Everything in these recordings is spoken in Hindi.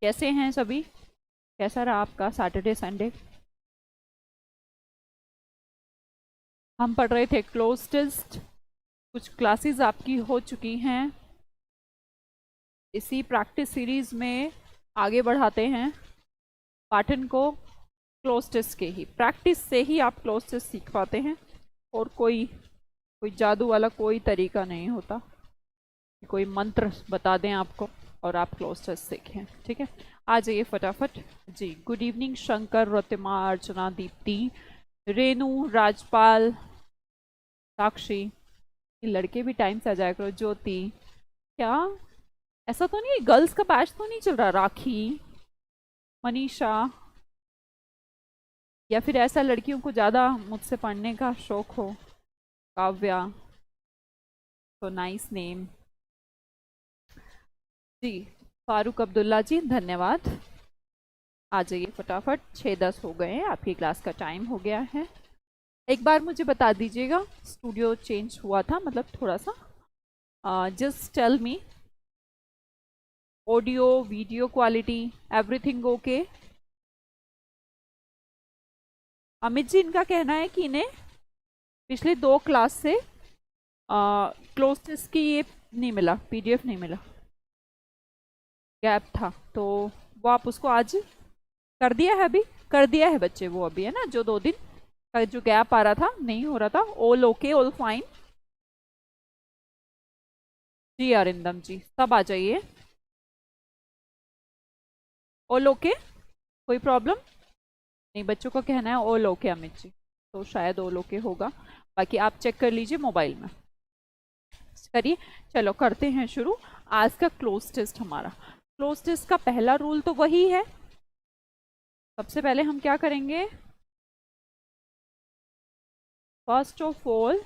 कैसे हैं सभी? कैसा रहा आपका सैटरडे संडे? हम पढ़ रहे थे क्लोज टेस्ट। कुछ क्लासेस आपकी हो चुकी हैं। इसी प्रैक्टिस सीरीज में आगे बढ़ाते हैं पाठन को। क्लोज टेस्ट के ही प्रैक्टिस से ही आप क्लोज टेस्ट सीख पाते हैं। और कोई कोई जादू वाला कोई तरीका नहीं होता कि कोई मंत्र बता दें आपको और आप क्लोज टेस्ट सीखें। ठीक है, आ जाइए फटाफट। जी, गुड इवनिंग शंकर, रतिमा, अर्चना, दीप्ति, रेनू, राजपाल, साक्षी। ये लड़के भी टाइम से आ जाया करो। ज्योति, क्या ऐसा तो नहीं गर्ल्स का बैच तो नहीं चल रहा? राखी, मनीषा, या फिर ऐसा लड़कियों को ज़्यादा मुझसे पढ़ने का शौक हो? काव्या, तो नाइस नेम। जी, फारूक अब्दुल्ला जी, धन्यवाद। आ जाइए फटाफट, 6:10 हो गए हैं, आपकी क्लास का टाइम हो गया है। एक बार मुझे बता दीजिएगा, स्टूडियो चेंज हुआ था मतलब थोड़ा सा। Just tell me, audio video quality everything okay? Amit ji, इनका कहना है कि इन्हें पिछले 2 क्लास से क्लोज टेस्ट की ये नहीं मिला, पीडीएफ नहीं मिला, गैप था। तो वो आप उसको आज कर दिया है? अभी कर दिया है बच्चे वो, अभी है ना, जो 2 दिन का जो गैप आ रहा था, नहीं हो रहा था। All okay, all fine? जी अरिंदम जी, सब आ जाइए। ऑल ओके, कोई प्रॉब्लम नहीं? बच्चों का कहना है ऑल ओके अमित जी, तो शायद ऑल ओके होगा। बाकी आप चेक कर लीजिए मोबाइल में, करिए। चलो करते हैं शुरू आज का क्लोज टेस्ट। हमारा क्लोज टेस्ट का पहला रूल तो वही है। सबसे पहले हम क्या करेंगे? First of all,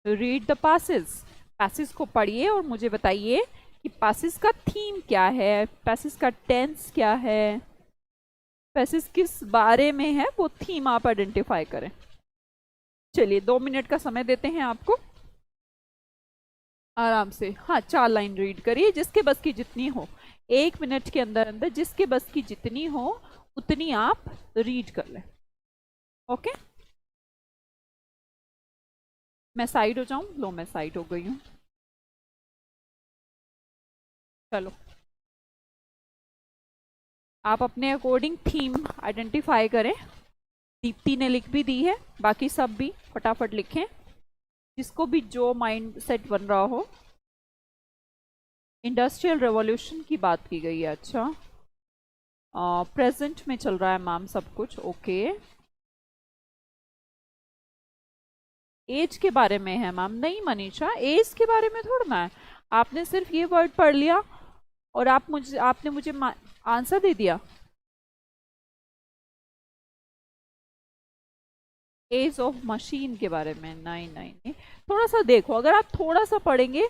read the passes. Passage को पढ़िए और मुझे बताइए कि पैसेज का थीम क्या है, पैसेज का टेंस क्या है, पैसेज किस बारे में है, वो थीम आप आइडेंटिफाई करें। चलिए 2 मिनट का समय देते हैं आपको, आराम से। हाँ, 4 लाइन रीड करिए, जिसके बस की जितनी हो। 1 मिनट के अंदर अंदर जिसके बस की जितनी हो उतनी आप रीड कर लें। ओके, मैं साइड हो जाऊं? लो, मैं साइड हो गई हूं। चलो, आप अपने अकॉर्डिंग थीम आइडेंटिफाई करें। दीप्ति ने लिख भी दी है, बाकी सब भी फटाफट लिखें, जिसको भी जो माइंड सेट बन रहा हो। इंडस्ट्रियल रेवोल्यूशन की बात की गई है, अच्छा। प्रेजेंट में चल रहा है मैम सब कुछ, ओके। एज के बारे में है मैम? नहीं मनीषा, एज के बारे में थोड़ा ना है। आपने सिर्फ ये वर्ड पढ़ लिया और आपने मुझे आंसर दे दिया। एज ऑफ मशीन के बारे में? नहीं नहीं नहीं, थोड़ा सा देखो, अगर आप थोड़ा सा पढ़ेंगे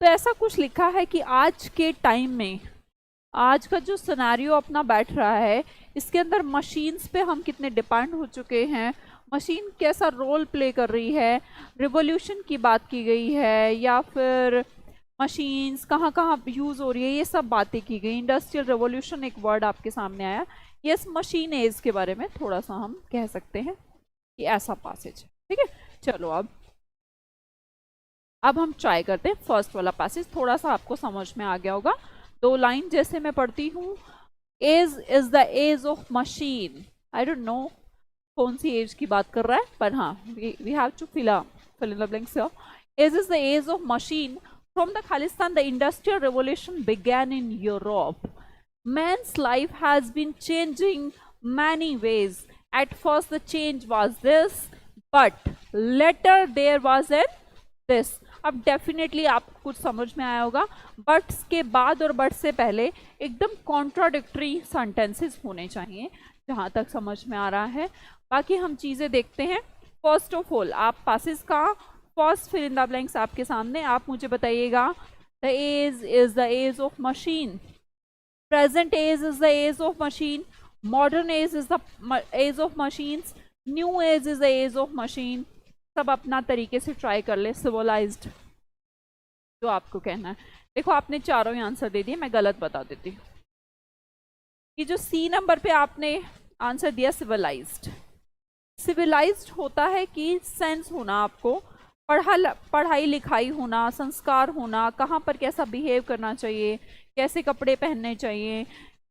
तो ऐसा कुछ लिखा है कि आज के टाइम में, आज का जो सिनेरियो अपना बैठ रहा है, इसके अंदर मशीन्स पे हम कितने डिपेंड हो चुके हैं, मशीन कैसा रोल प्ले कर रही है, रिवॉल्यूशन की बात की गई है, या फिर मशीन्स कहाँ कहाँ यूज हो रही है, ये सब बातें की गई। इंडस्ट्रियल रेवोल्यूशन एक वर्ड आपके सामने आया। यस, मशीन एज के बारे में थोड़ा सा हम कह सकते हैं कि ऐसा पासेज है। ठीक है, चलो अब हम ट्राई करते हैं फर्स्ट वाला पैसेज। थोड़ा सा आपको समझ में आ गया होगा। 2 लाइन जैसे मैं पढ़ती हूँ, age is the age of machine. I don't know कौन सी एज की बात कर रहा है, पर हाँ, we have to fill in the blanks here. Age is the age of machine. From the Khalistan, the Industrial Revolution began in Europe. Man's life has been changing many ways. At first, the change was this, but later there was a this. अब डेफिनेटली आपको कुछ समझ में आया होगा। बट्स के बाद और बट से पहले एकदम कॉन्ट्राडिक्टरी सेंटेंसेस होने चाहिए, जहाँ तक समझ में आ रहा है। बाकी हम चीज़ें देखते हैं। फर्स्ट ऑफ ऑल, आप पासेस का first fill in the blanks आपके सामने, आप मुझे बताइएगा। The age is the age of machine, present age is the age of machine, modern age is the age of machines, new age is the age of machine. सब अपना तरीके से ट्राई कर ले, सिविलाइज्ड जो आपको कहना है। देखो, आपने चारों ही आंसर दे दिए, मैं गलत बता देती हूँ। कि जो सी नंबर पे आपने आंसर दिया सिविलाइज्ड, सिविलाइज्ड होता है कि सेंस होना, आपको पढ़ाई लिखाई होना, संस्कार होना, कहाँ पर कैसा बिहेव करना चाहिए, कैसे कपड़े पहनने चाहिए,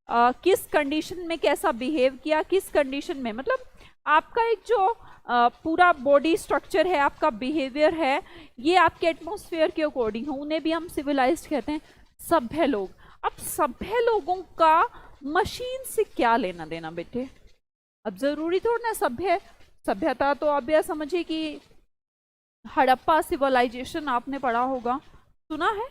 किस कंडीशन में कैसा बिहेव किया, किस कंडीशन में, मतलब आपका एक जो पूरा बॉडी स्ट्रक्चर है, आपका बिहेवियर है, ये आपके एटमॉस्फेयर के अकॉर्डिंग है, उन्हें भी हम सिविलाइज्ड कहते हैं, सभ्य लोग। अब सभ्य लोगों का मशीन से क्या लेना देना बेटे? अब जरूरी थोड़ा ना सभ्यता तो अब यह समझिए कि हड़प्पा सिविलाइजेशन आपने पढ़ा होगा, सुना है,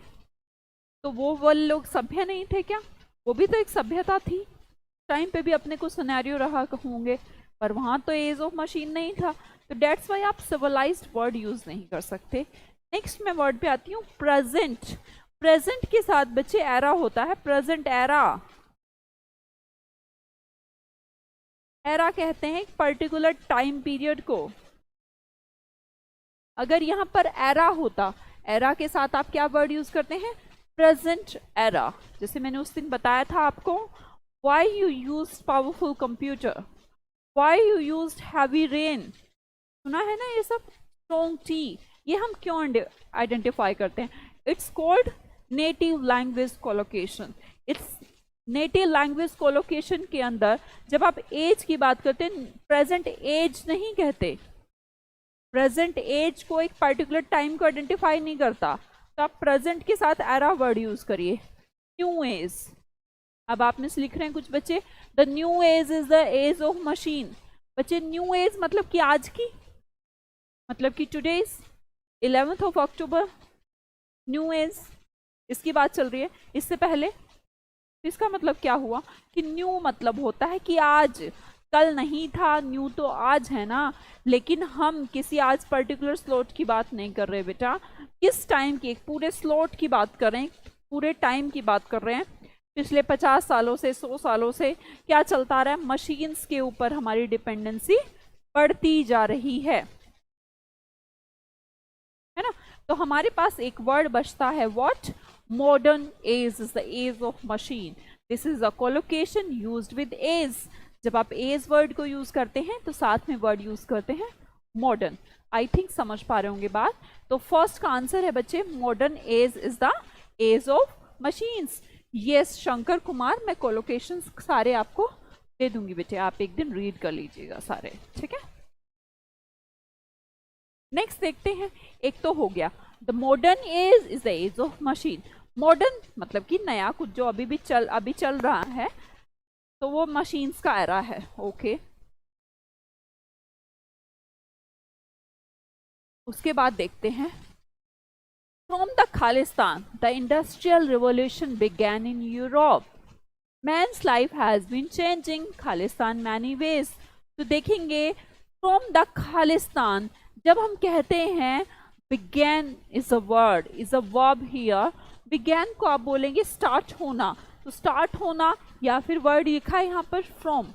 तो वो लोग सभ्य नहीं थे क्या? वो भी तो एक सभ्यता थी, टाइम पे भी अपने कुछ सिनेरियो रहा होंगे, पर वहां तो एज ऑफ मशीन नहीं था, तो डेट्स वाई आप सिविलाइज्ड वर्ड यूज नहीं कर सकते। नेक्स्ट मैं वर्ड पे आती हूँ प्रेजेंट। प्रेजेंट के साथ बच्चे एरा होता है, प्रेजेंट एरा। एरा कहते हैं एक पर्टिकुलर टाइम पीरियड को। अगर यहाँ पर एरा होता, एरा के साथ आप क्या वर्ड यूज करते हैं? Present era. जैसे मैंने उस दिन बताया था आपको, why you use powerful computer, why you use heavy rain, सुना है ना ये सब, स्ट्रॉन्ग टी, ये हम क्यों आइडेंटिफाई करते हैं? It's called native language collocation. It's native language collocation के अंदर जब आप एज की बात करते हैं, प्रेजेंट एज नहीं कहते, प्रेजेंट एज को एक पर्टिकुलर टाइम को आइडेंटिफाई नहीं करता, तो आप प्रेजेंट के साथ एरा वर्ड यूज करिए। न्यू एज, अब आप में से लिख रहे हैं कुछ बच्चे, the new age is the age of machine. बच्चे न्यू एज मतलब कि आज की, मतलब कि today's 11th of October, new age, इसकी बात चल रही है। इससे पहले इसका मतलब क्या हुआ कि न्यू मतलब होता है कि आज, कल नहीं था, न्यू तो आज है ना, लेकिन हम किसी आज पर्टिकुलर स्लॉट की बात नहीं कर रहे बेटा, किस टाइम की, एक पूरे स्लॉट की बात कर रहे हैं, पूरे टाइम की बात कर रहे हैं। पिछले 50 सालों से, 100 सालों से क्या चलता रहा है? मशीन्स के ऊपर हमारी डिपेंडेंसी बढ़ती जा रही है ना। तो हमारे पास एक वर्ड बचता है, what? Modern age is the age of machine. This is a collocation used with age. जब आप एज वर्ड को यूज करते हैं तो साथ में वर्ड यूज करते हैं मॉडर्न। आई थिंक समझ पा रहे होंगे बात। तो फर्स्ट का आंसर है बच्चे, modern age is the age of machines. Yes Shankar Kumar, मैं कोलोकेशन सारे आपको दे दूंगी बेटे, आप एक दिन रीड कर लीजिएगा सारे, ठीक है। नेक्स्ट देखते हैं, एक तो हो गया the modern age is the age of machine. Modern मतलब कि नया, कुछ जो अभी चल रहा है, तो वो मशीन्स का एरा है। ओके, उसके बाद देखते हैं, from the Khalistan the industrial revolution began in Europe, man's life has been changing Khalistan many ways. तो देखेंगे फ्रॉम द खालिस्तान, जब हम कहते हैं began is a word, is a verb here, began को आप बोलेंगे स्टार्ट होना, तो स्टार्ट होना, या फिर वर्ड लिखा है यहाँ पर फ्रॉम,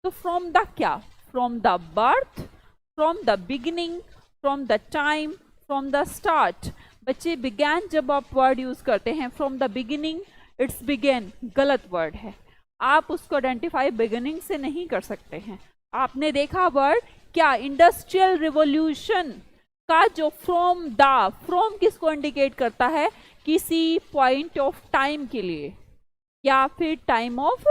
तो फ्रॉम द क्या? From the birth, from the beginning, from the time, from the start. बच्चे बिगैन जब आप वर्ड यूज करते हैं from the beginning, it's began, गलत वर्ड है, आप उसको आइडेंटिफाई बिगिनिंग से नहीं कर सकते हैं। आपने देखा वर्ड क्या, इंडस्ट्रियल रिवॉल्यूशन का जो फ्रॉम द, फ्रॉम किसको इंडिकेट करता है? किसी पॉइंट ऑफ टाइम के लिए, या फिर time of,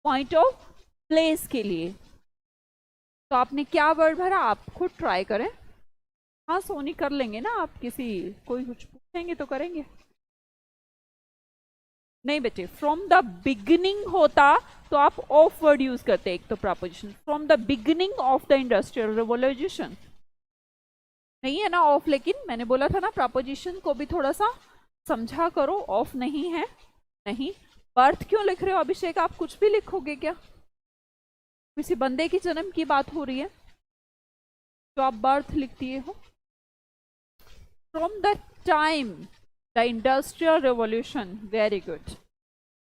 point of place के लिए। तो आपने क्या वर्ड भरा, आप खुद ट्राई करें। हाँ सोनी कर लेंगे ना, आप किसी कोई कुछ पूछेंगे तो करेंगे। नहीं बेटे, फ्रॉम द बिगिनिंग होता तो आप ऑफ वर्ड यूज करते, एक तो preposition, from the beginning of the industrial revolution नहीं है ना ऑफ, लेकिन मैंने बोला था ना प्रपोजिशन को भी थोड़ा सा समझा करो, ऑफ नहीं है। नहीं, बर्थ क्यों लिख रहे हो अभिषेक? आप कुछ भी लिखोगे क्या? किसी बंदे के जन्म की बात हो रही है तो आप बर्थ लिख दिए हो। From the time the industrial revolution, very good.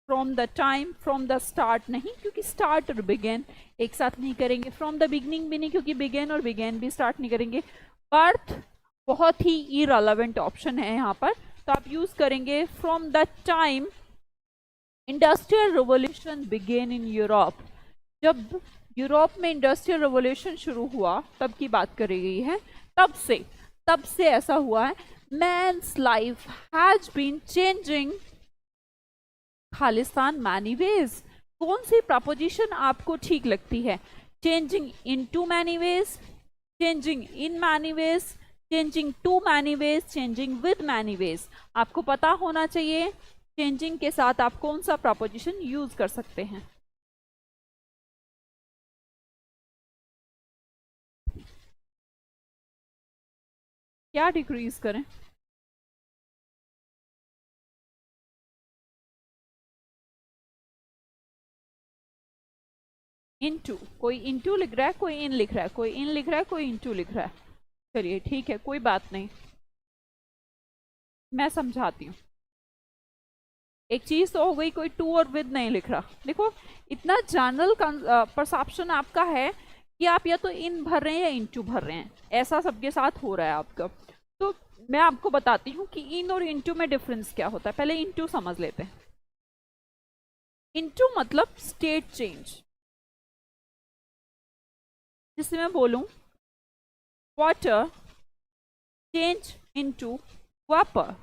From the time, from the start नहीं, क्योंकि स्टार्ट और बिगेन एक साथ नहीं करेंगे। फ्रॉम द बिगनिंग भी नहीं, क्योंकि बिगेन और बिगेन भी स्टार्ट नहीं करेंगे। बर्थ बहुत ही इररिलेवेंट ऑप्शन है यहाँ पर, तो आप यूज करेंगे from the time industrial revolution began in Europe, जब यूरोप में इंडस्ट्रियल रिवॉल्यूशन शुरू हुआ तब की बात करी गई है, तब से ऐसा हुआ है। Man's life has been changing Khalistan many ways. कौन सी प्रपोजिशन आपको ठीक लगती है? Changing into many ways, changing in many ways, changing to many ways, changing with many ways. आपको पता होना चाहिए चेंजिंग के साथ आप कौन सा प्रपोजिशन यूज कर सकते हैं। क्या डिक्रीज करें? इनटू, कोई इनटू लिख रहा है, कोई इन लिख रहा है, कोई इन लिख रहा है, कोई इनटू लिख रहा है। चलिए ठीक है, कोई बात नहीं, मैं समझाती हूँ। एक चीज तो हो गई, कोई टू और विद नहीं लिख रहा। देखो इतना जनरल परसेप्शन आपका है कि आप या तो इन भर रहे हैं या इनटू भर रहे हैं, ऐसा सबके साथ हो रहा है आपका। तो मैं आपको बताती हूँ कि इन और इनटू में डिफरेंस क्या होता है। पहले इनटू समझ लेते हैं। इनटू मतलब स्टेट चेंज। जिससे मैं बोलूं वाटर चेंज इनटू वापर,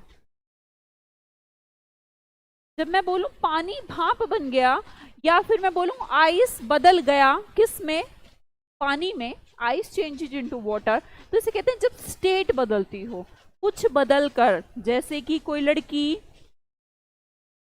जब मैं बोलूं पानी भाप बन गया, या फिर मैं बोलूं आइस बदल गया, किस में? पानी में। आइस चेंजेज इनटू वाटर, तो इसे कहते हैं जब स्टेट बदलती हो, कुछ बदल कर। जैसे कि कोई लड़की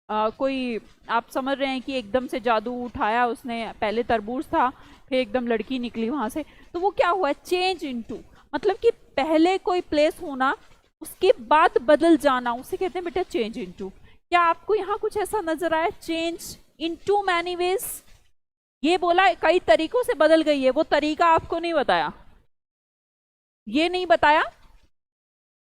कोई, आप समझ रहे हैं कि एकदम से जादू उठाया उसने, पहले तरबूज था फिर एकदम लड़की निकली वहां से, तो वो क्या हुआ? चेंज इनटू, मतलब कि पहले कोई प्लेस होना उसके बाद बदल जाना, उसे कहते हैं बेटा चेंज इनटू। क्या आपको यहाँ कुछ ऐसा नजर आया? चेंज इनटू मैनी वेज, ये बोला कई तरीकों से बदल गई है, वो तरीका आपको नहीं बताया। ये नहीं बताया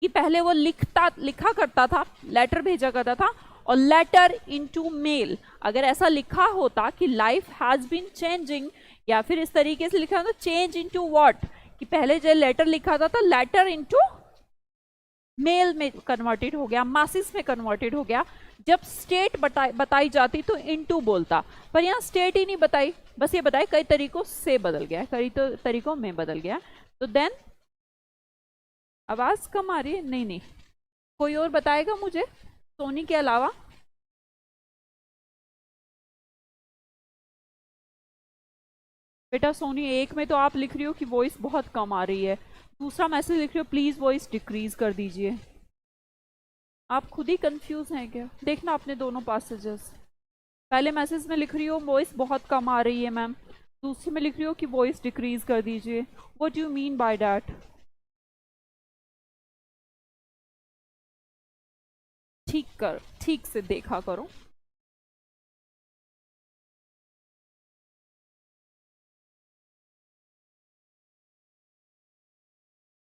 कि पहले वो लिखा करता था, लेटर भेजा करता था, और लेटर इनटू मेल। अगर ऐसा लिखा होता कि लाइफ हैज बीन चेंजिंग, या फिर इस तरीके से लिखा होता चेंज इनटू व्हाट, कि पहले जो लेटर लिखा था तो लेटर इनटू मेल में कन्वर्टेड हो गया, मासिस में कन्वर्टेड हो गया। जब स्टेट बताई जाती तो इनटू बोलता, पर यहाँ स्टेट ही नहीं बताई, बस ये बताए कई तरीकों से बदल गया, कई तरीकों में बदल गया। तो देन, आवाज कम आ रही है? नहीं नहीं, कोई और बताएगा मुझे सोनी के अलावा? बेटा सोनी, एक में तो आप लिख रही हो कि वॉइस बहुत कम आ रही है, दूसरा मैसेज लिख रही हो प्लीज वॉइस डिक्रीज कर दीजिए। आप खुद ही कंफ्यूज हैं क्या? देखना अपने दोनों पैसेजेस। पहले मैसेज में लिख रही हो वॉइस बहुत कम आ रही है मैम, दूसरे में लिख रही हो कि वॉइस डिक्रीज कर दीजिए। What do you mean by that? ठीक से देखा करो।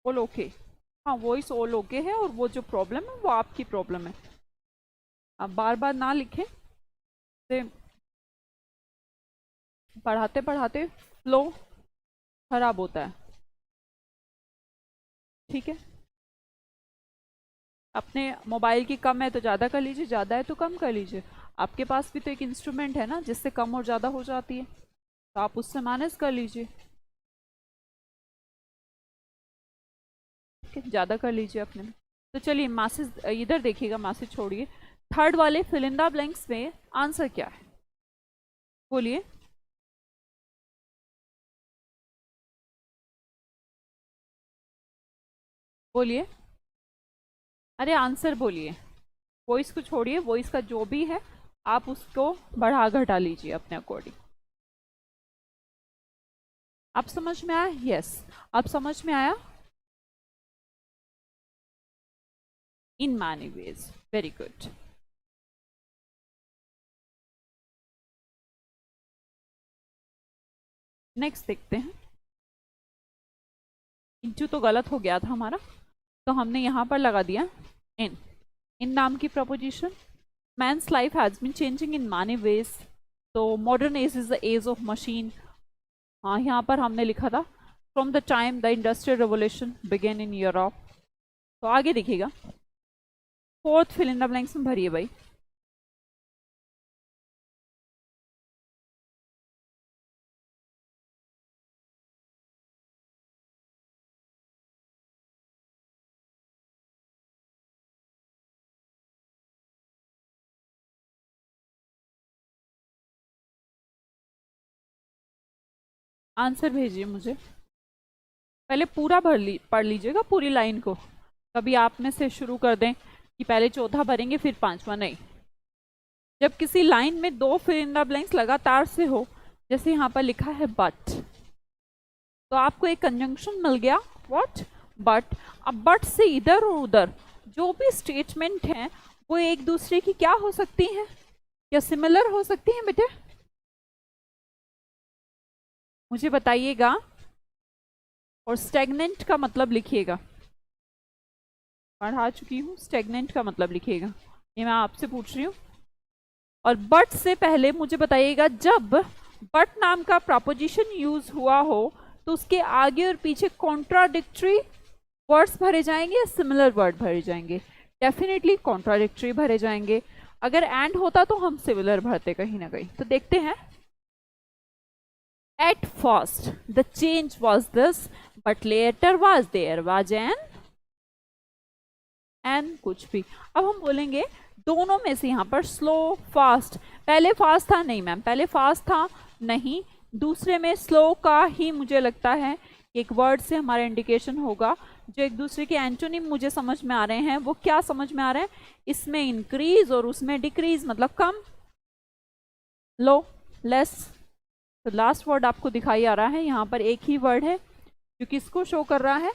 ऑल ओके, हाँ वॉइस ऑल ओके है, और वो जो प्रॉब्लम है वो आपकी प्रॉब्लम है। आप बार बार ना लिखें, पढ़ाते पढ़ाते फ्लो खराब होता है। ठीक है, अपने मोबाइल की कम है तो ज़्यादा कर लीजिए, ज़्यादा है तो कम कर लीजिए। आपके पास भी तो एक इंस्ट्रूमेंट है ना जिससे कम और ज़्यादा हो जाती है, तो आप उससे मैनेज कर लीजिए। ठीक है, ज़्यादा कर लीजिए अपने में। तो चलिए मैसेज इधर देखिएगा, मैसेज छोड़िए। थर्ड वाले फिल इन द ब्लैंक्स में आंसर क्या है? बोलिए। बोलिए, अरे आंसर बोलिए, वॉइस को छोड़िए, वॉइस का जो भी है आप उसको बढ़ा घटा लीजिए अपने अकॉर्डिंग। आप समझ में आया? यस, आप समझ में आया? इन many veg, very good. Next देखते हैं। इंटू तो गलत हो गया था हमारा, तो हमने यहाँ पर लगा दिया इन। इन नाम की preposition. Man's life has been changing in many ways, तो modern age is the age of machine. हाँ, यहाँ पर हमने लिखा था from the time the industrial revolution began in Europe. तो आगे देखिएगा, fourth fill in the blanks में भरिए भाई। आंसर भेजिए मुझे। पहले पूरा पढ़ लीजिएगा पूरी लाइन को, कभी आप में से शुरू कर दें कि पहले चौथा भरेंगे फिर पांचवा नहीं। जब किसी लाइन में दो फिल इन द ब्लैंक्स लगातार से हो, जैसे यहाँ पर लिखा है बट, तो आपको एक कंजंक्शन मिल गया व्हाट, बट। अब बट से इधर और उधर जो भी स्टेटमेंट है वो एक दूसरे की क्या हो सकती हैं, क्या सिमिलर हो सकती हैं बेटे, मुझे बताइएगा। और स्टेगनेंट का मतलब लिखिएगा, पढ़ा चुकी हूँ, स्टेगनेंट का मतलब लिखिएगा, ये मैं आपसे पूछ रही हूँ। और बट से पहले मुझे बताइएगा, जब बट नाम का प्रपोजिशन यूज हुआ हो तो उसके आगे और पीछे कॉन्ट्राडिक्टरी वर्ड्स भरे जाएंगे या सिमिलर वर्ड भरे जाएंगे? डेफिनेटली कॉन्ट्राडिक्टरी भरे जाएंगे। अगर एंड होता तो हम सिमिलर भरते कहीं ना कहीं। तो देखते हैं, at first the change was this but later was there was an कुछ भी। अब हम बोलेंगे दोनों में से यहाँ पर स्लो फास्ट, पहले फास्ट था नहीं मैम, पहले फास्ट था नहीं, दूसरे में स्लो का ही मुझे लगता है एक वर्ड से हमारा इंडिकेशन होगा। जो एक दूसरे के एंटोनिम मुझे समझ में आ रहे हैं वो क्या समझ में आ रहे हैं, इसमें इंक्रीज और उसमें डिक्रीज, मतलब कम, लो, लेस। तो लास्ट वर्ड आपको दिखाई आ रहा है, यहाँ पर एक ही वर्ड है जो किसको शो कर रहा है,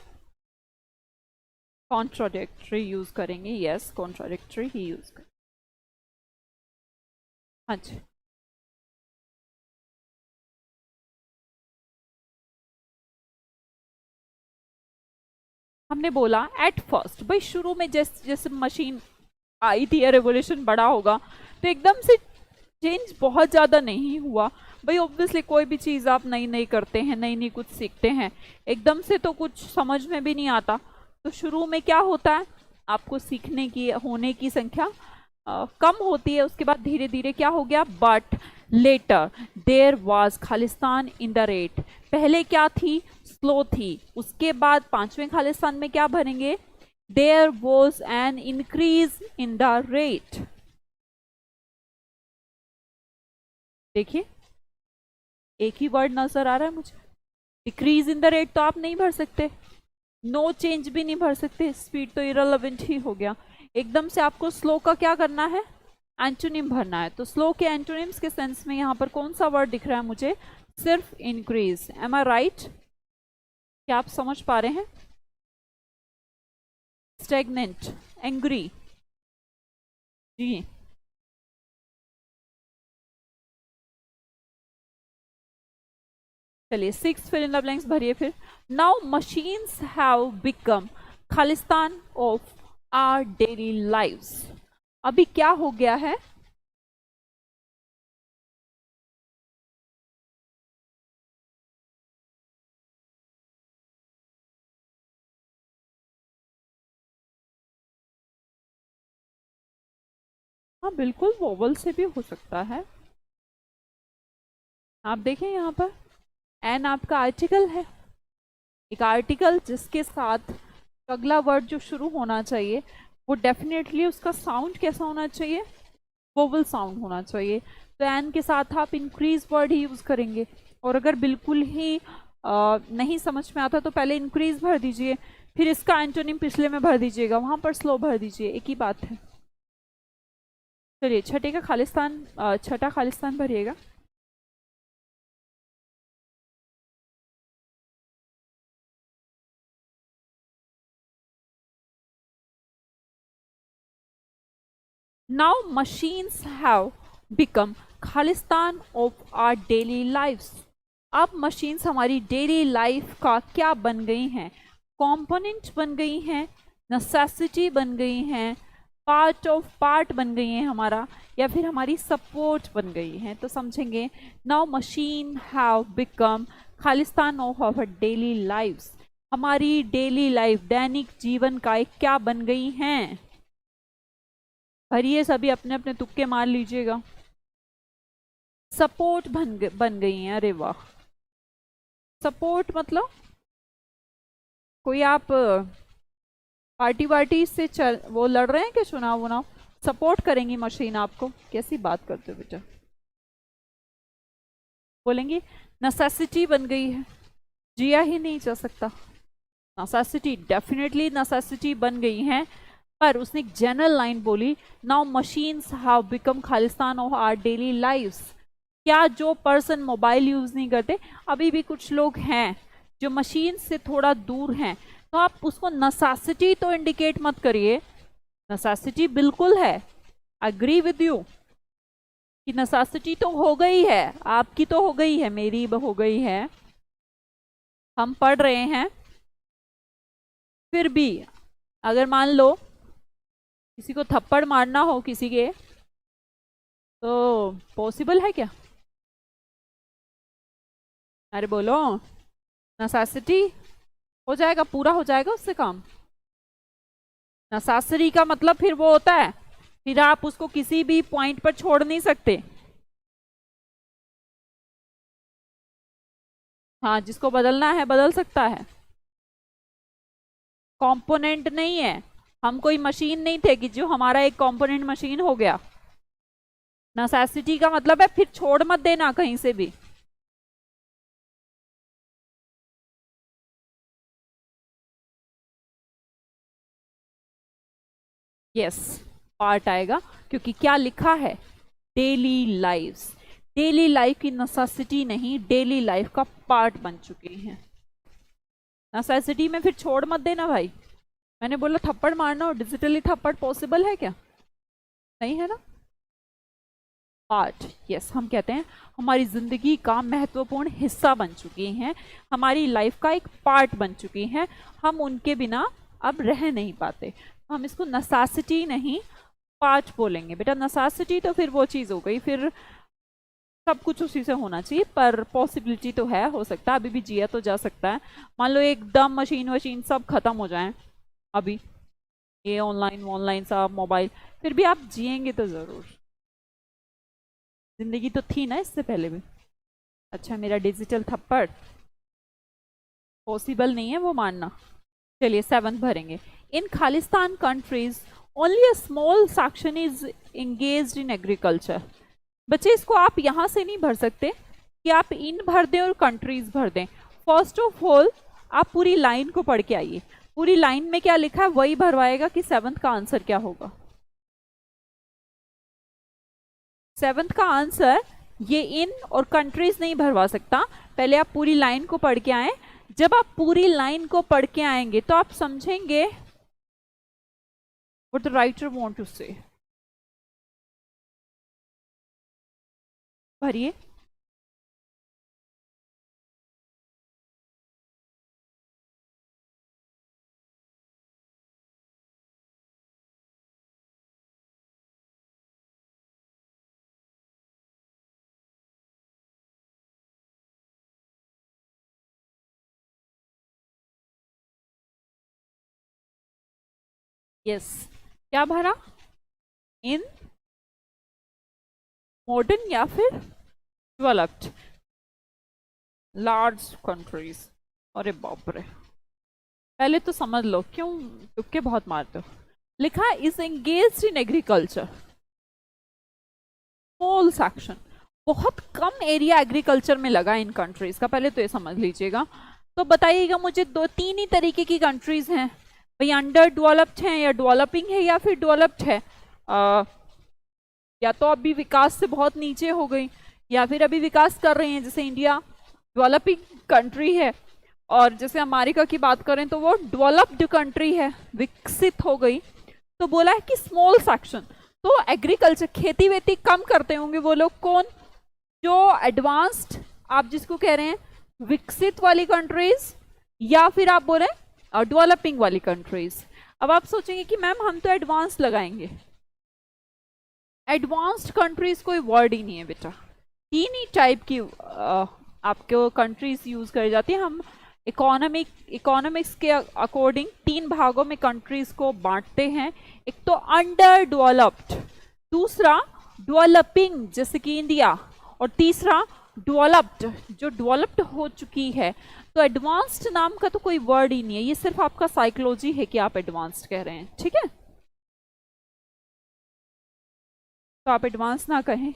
कॉन्ट्राडिक्टरी यूज करेंगे। यस, कॉन्ट्राडिक्टरी ही यूज करेंगे। हाँ जी, हमने बोला एट फर्स्ट, भाई शुरू में जैसे जैसे मशीन आई थी या रेवोल्यूशन बड़ा होगा तो एकदम से चेंज बहुत ज़्यादा नहीं हुआ। भाई ऑब्वियसली कोई भी चीज़ आप नई नई करते हैं, नई नई कुछ सीखते हैं, एकदम से तो कुछ समझ में भी नहीं आता। तो शुरू में क्या होता है, आपको सीखने की होने की संख्या कम होती है, उसके बाद धीरे धीरे क्या हो गया, but later there was Khalistan in the rate, पहले क्या थी, स्लो थी, उसके बाद पांचवें खालिस्तान में क्या भरेंगे, there was an increase in the rate. देखिए एक ही वर्ड नजर आ रहा है मुझे, डिक्रीज इन द रेट तो आप नहीं भर सकते, नो चेंज भी नहीं भर सकते, स्पीड तो इररिलेवेंट ही हो गया। एकदम से आपको स्लो का क्या करना है, एंटोनिम भरना है। तो स्लो के एंटोनिम्स के सेंस में यहाँ पर कौन सा वर्ड दिख रहा है मुझे, सिर्फ इंक्रीज। एम आई राइट, क्या आप समझ पा रहे हैं? स्टेगनेंट, एंग्री, जी चलिए 6 फिल इन द ब्लैंक्स भरिए फिर। Now machines have become Khalistan of our daily lives. अभी क्या हो गया है, हाँ बिल्कुल वोवल से भी हो सकता है। आप देखें यहाँ पर एन आपका आर्टिकल है, एक आर्टिकल जिसके साथ अगला वर्ड जो शुरू होना चाहिए वो डेफिनेटली उसका साउंड कैसा होना चाहिए, वोवल साउंड होना चाहिए। तो एन के साथ आप इंक्रीज वर्ड ही यूज करेंगे। और अगर बिल्कुल ही नहीं समझ में आता तो पहले इंक्रीज भर दीजिए, फिर इसका एंटोनिम पिछले में भर दीजिएगा, वहां पर स्लो भर दीजिए, एक ही बात है। चलिए छठे का खालिस्तान, छठा खालिस्तान भरिएगा। Now machines have become Khalistan of our daily lifes. अब मशीन्स हमारी डेली लाइफ का क्या बन गई हैं, कंपोनेंट बन गई हैं, नेसेसिटी बन गई हैं, पार्ट ऑफ पार्ट बन गई हैं हमारा, या फिर हमारी सपोर्ट बन गई हैं। तो समझेंगे, now machine have become Khalistan of our daily lifes, हमारी डेली लाइफ दैनिक जीवन का एक क्या बन गई हैं। भरिए सभी अपने अपने तुक्के मार लीजिएगा। सपोर्ट बन गई हैं, अरे वाह। सपोर्ट मतलब कोई आप पार्टी वार्टी से चल वो लड़ रहे हैं कि चुनाव वुनाव, सपोर्ट करेंगी मशीन आपको, कैसी बात करते हो बेटा। बोलेंगे नेसेसिटी बन गई है, जिया ही नहीं जा सकता। नेसेसिटी, डेफिनेटली नेसेसिटी बन गई है। पर उसने एक जनरल लाइन बोली, now machines have become Khalistan of our daily lives. क्या जो पर्सन मोबाइल यूज नहीं करते, अभी भी कुछ लोग हैं जो मशीन से थोड़ा दूर हैं, तो आप उसको नेसेसिटी तो इंडिकेट मत करिए। नेसेसिटी बिल्कुल है, अग्री विद यू कि नेसेसिटी तो हो गई है, आपकी तो हो गई है, मेरी हो गई है, हम पढ़ रहे हैं। फिर भी अगर मान लो किसी को थप्पड़ मारना हो किसी के, तो पॉसिबल है क्या? अरे बोलो, नेसेसिटी हो जाएगा, पूरा हो जाएगा उससे काम। नेसेसरी का मतलब फिर वो होता है, फिर आप उसको किसी भी पॉइंट पर छोड़ नहीं सकते। हाँ, जिसको बदलना है बदल सकता है, कंपोनेंट नहीं है। हम कोई मशीन नहीं थे कि जो हमारा एक कंपोनेंट मशीन हो गया। नेसेसिटी का मतलब है फिर छोड़ मत देना कहीं से भी। यस, पार्ट आएगा, क्योंकि क्या लिखा है, डेली लाइफ्स। डेली लाइफ की नेसेसिटी नहीं, डेली लाइफ का पार्ट बन चुकी है। नेसेसिटी में फिर छोड़ मत देना भाई। मैंने बोला थप्पड़ मारना और डिजिटली थप्पड़ पॉसिबल है क्या? नहीं है ना। पार्ट, यस, हम कहते हैं हमारी जिंदगी का महत्वपूर्ण हिस्सा बन चुकी हैं, हमारी लाइफ का एक पार्ट बन चुकी हैं, हम उनके बिना अब रह नहीं पाते। हम इसको नेसेसिटी नहीं, पार्ट बोलेंगे बेटा। नेसेसिटी तो फिर वो चीज़ हो गई, फिर सब कुछ उसी से होना चाहिए, पर पॉसिबिलिटी तो है, हो सकता है, अभी भी जिया तो जा सकता है। मान लो एकदम मशीन वशीन सब खत्म हो जाए अभी, ये ऑनलाइन ऑनलाइन सब मोबाइल, फिर भी आप जिएंगे तो जरूर। जिंदगी तो थी ना इससे पहले भी। अच्छा, मेरा डिजिटल थप्पड़ पॉसिबल नहीं है वो मानना। चलिए 7th भरेंगे। इन खालिस्तान countries only a small section is engaged in agriculture. बच्चे इसको आप यहां से नहीं भर सकते कि आप इन भर दें और कंट्रीज भर दें। फर्स्ट ऑफ ऑल आप पूरी लाइन को पढ़ के आइए, पूरी लाइन में क्या लिखा है वही भरवाएगा कि 7th का आंसर क्या होगा। 7th का आंसर ये इन और कंट्रीज नहीं भरवा सकता, पहले आप पूरी लाइन को पढ़ के आए। जब आप पूरी लाइन को पढ़ के आएंगे तो आप समझेंगे what the writer want to say. भरिए। यस, क्या भरा? इन मॉडर्न या फिर डेवलप्ड लार्ज कंट्रीज। अरे बाप रे, पहले तो समझ लो क्यों तुक्के बहुत मारते हो। लिखा is engaged in agriculture, small section, बहुत कम एरिया एग्रीकल्चर में लगा इन कंट्रीज का, पहले तो ये समझ लीजिएगा। तो बताइएगा मुझे, दो तीन ही तरीके की कंट्रीज हैं भाई, अंडर डेवलप्ड है या डेवलपिंग है या फिर डेवलप्ड है। या तो अभी विकास से बहुत नीचे हो गई या फिर अभी विकास कर रही हैं, जैसे इंडिया डेवलपिंग कंट्री है, और जैसे अमेरिका की बात करें तो वो डेवलप्ड कंट्री है, विकसित हो गई। तो बोला है कि स्मॉल सेक्शन, तो एग्रीकल्चर खेती वेती कम करते होंगे वो लोग, कौन? जो एडवांस्ड, आप जिसको कह रहे हैं विकसित वाली कंट्रीज, या फिर आप बोल रहे हैं डेवलपिंग वाली कंट्रीज। अब आप सोचेंगे कि मैम हम तो एडवांस लगाएंगे, एडवांस्ड कंट्रीज कोई वर्ड ही नहीं है बेटा। तीन ही टाइप की आपके कंट्रीज यूज करी जाती है। हम इकोनॉमिक्स के अकॉर्डिंग 3 भागों में कंट्रीज को बांटते हैं। एक तो अंडर डेवलप्ड, दूसरा डेवलपिंग जैसे कि इंडिया, और तीसरा डेवलप्ड जो डेवलप्ड हो चुकी है। तो एडवांस्ड नाम का तो कोई वर्ड ही नहीं है, ये सिर्फ आपका साइकोलॉजी है कि आप एडवांस्ड कह रहे हैं, ठीक है, तो आप एडवांस ना कहें।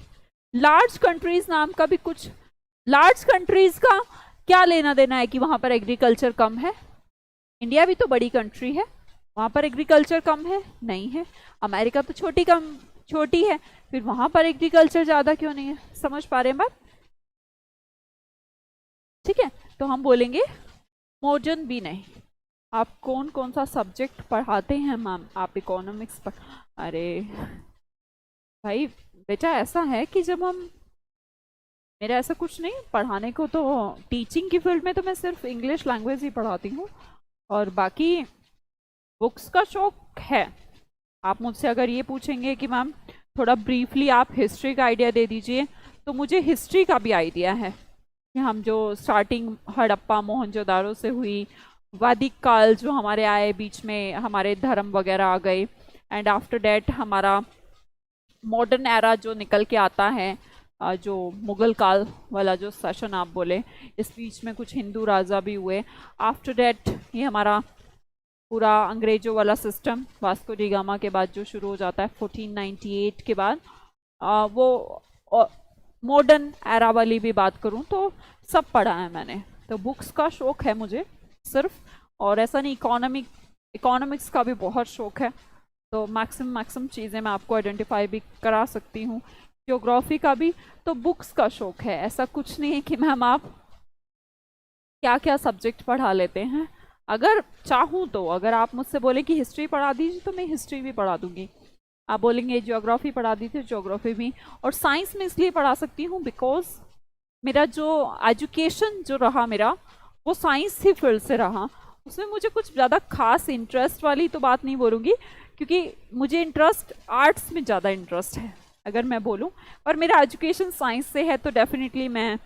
लार्ज कंट्रीज नाम का भी कुछ लार्ज कंट्रीज का क्या लेना देना है कि वहां पर एग्रीकल्चर कम है? इंडिया भी तो बड़ी कंट्री है, वहां पर एग्रीकल्चर कम है? नहीं है। अमेरिका तो छोटी है, फिर वहां पर एग्रीकल्चर ज्यादा क्यों नहीं है? समझ पा रहे हैं बात? ठीक है, तो हम बोलेंगे मॉडर्न भी नहीं। आप कौन कौन सा सब्जेक्ट पढ़ाते हैं मैम? आप इकोनॉमिक्स अरे भाई बेटा, ऐसा है कि जब हम, मेरा ऐसा कुछ नहीं पढ़ाने को, तो टीचिंग की फील्ड में तो मैं सिर्फ इंग्लिश लैंग्वेज ही पढ़ाती हूँ, और बाकी बुक्स का शौक है। आप मुझसे अगर ये पूछेंगे कि मैम थोड़ा ब्रीफली आप हिस्ट्री का आइडिया दे दीजिए, तो मुझे हिस्ट्री का भी आइडिया है कि हम जो स्टार्टिंग हड़प्पा मोहनजोदारो से हुई, वैदिक काल जो हमारे आए, बीच में हमारे धर्म वगैरह आ गए, एंड आफ्टर डेट हमारा मॉडर्न एरा जो निकल के आता है, जो मुगल काल वाला जो सेशन आप बोले, इस बीच में कुछ हिंदू राजा भी हुए। आफ्टर डेट ये हमारा पूरा अंग्रेजों वाला सिस्टम वास्को डी गामा के बाद जो शुरू हो जाता है 1498 के बाद, वो मॉडर्न एरा वाली भी बात करूं तो सब पढ़ा है मैंने। तो बुक्स का शौक है मुझे सिर्फ, और ऐसा नहीं, इकोनॉमिक्स का भी बहुत शौक है, तो मैक्सिमम चीज़ें मैं आपको आइडेंटिफाई भी करा सकती हूँ। ज्योग्राफी का भी, तो बुक्स का शौक है, ऐसा कुछ नहीं है कि मैम आप क्या क्या सब्जेक्ट पढ़ा लेते हैं। अगर चाहूँ तो, अगर आप मुझसे बोले कि हिस्ट्री पढ़ा दीजिए तो मैं हिस्ट्री भी पढ़ा दूंगी, आप बोलेंगे ज्योग्राफी पढ़ा दीजिए ज्योग्राफी भी, और साइंस में इसलिए पढ़ा सकती हूँ बिकॉज मेरा जो एजुकेशन जो रहा मेरा, वो साइंस ही फील्ड से रहा। उसमें मुझे कुछ ज़्यादा खास इंटरेस्ट वाली तो बात नहीं बोलूँगी, क्योंकि मुझे इंटरेस्ट आर्ट्स में ज़्यादा इंटरेस्ट है अगर मैं बोलूँ, और मेरा एजुकेशन साइंस से है, तो डेफिनेटली मैं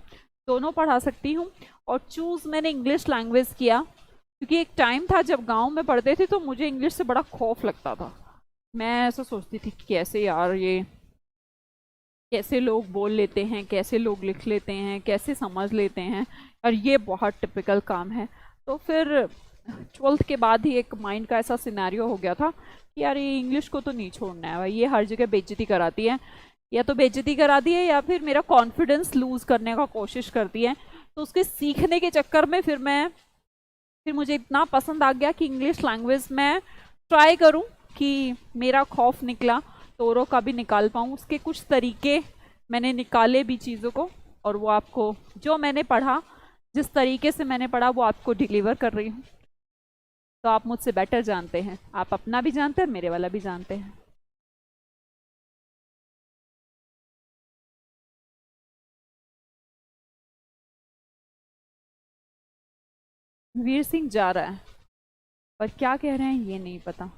दोनों पढ़ा सकती हूँ। और चूज़ मैंने इंग्लिश लैंग्वेज किया, क्योंकि एक टाइम था जब गांव में पढ़ते थे तो मुझे इंग्लिश से बड़ा खौफ लगता था। मैं ऐसा सोचती थी कि कैसे यार, ये कैसे लोग बोल लेते हैं, कैसे लोग लिख लेते हैं, कैसे समझ लेते हैं, और ये बहुत टिपिकल काम है। तो फिर 12th के बाद ही एक माइंड का ऐसा सिनेरियो हो गया था कि यार ये इंग्लिश को तो नहीं छोड़ना है भाई, ये हर जगह बेइज्जती कराती है, या तो बेइज्जती कराती है या फिर मेरा कॉन्फिडेंस लूज करने का कोशिश करती है। तो उसके सीखने के चक्कर में फिर मुझे इतना पसंद आ गया कि इंग्लिश लैंग्वेज में ट्राई करूं कि मेरा खौफ निकला तो औरों का भी निकाल पाऊँ। उसके कुछ तरीके मैंने निकाले भी चीज़ों को, और वो आपको, जो मैंने पढ़ा, जिस तरीके से मैंने पढ़ा, वो आपको डिलीवर कर रही हूँ। तो आप मुझसे बेटर जानते हैं, आप अपना भी जानते हैं, मेरे वाला भी जानते हैं। वीर सिंह जा रहा है, पर क्या कह रहे हैं ये नहीं पता।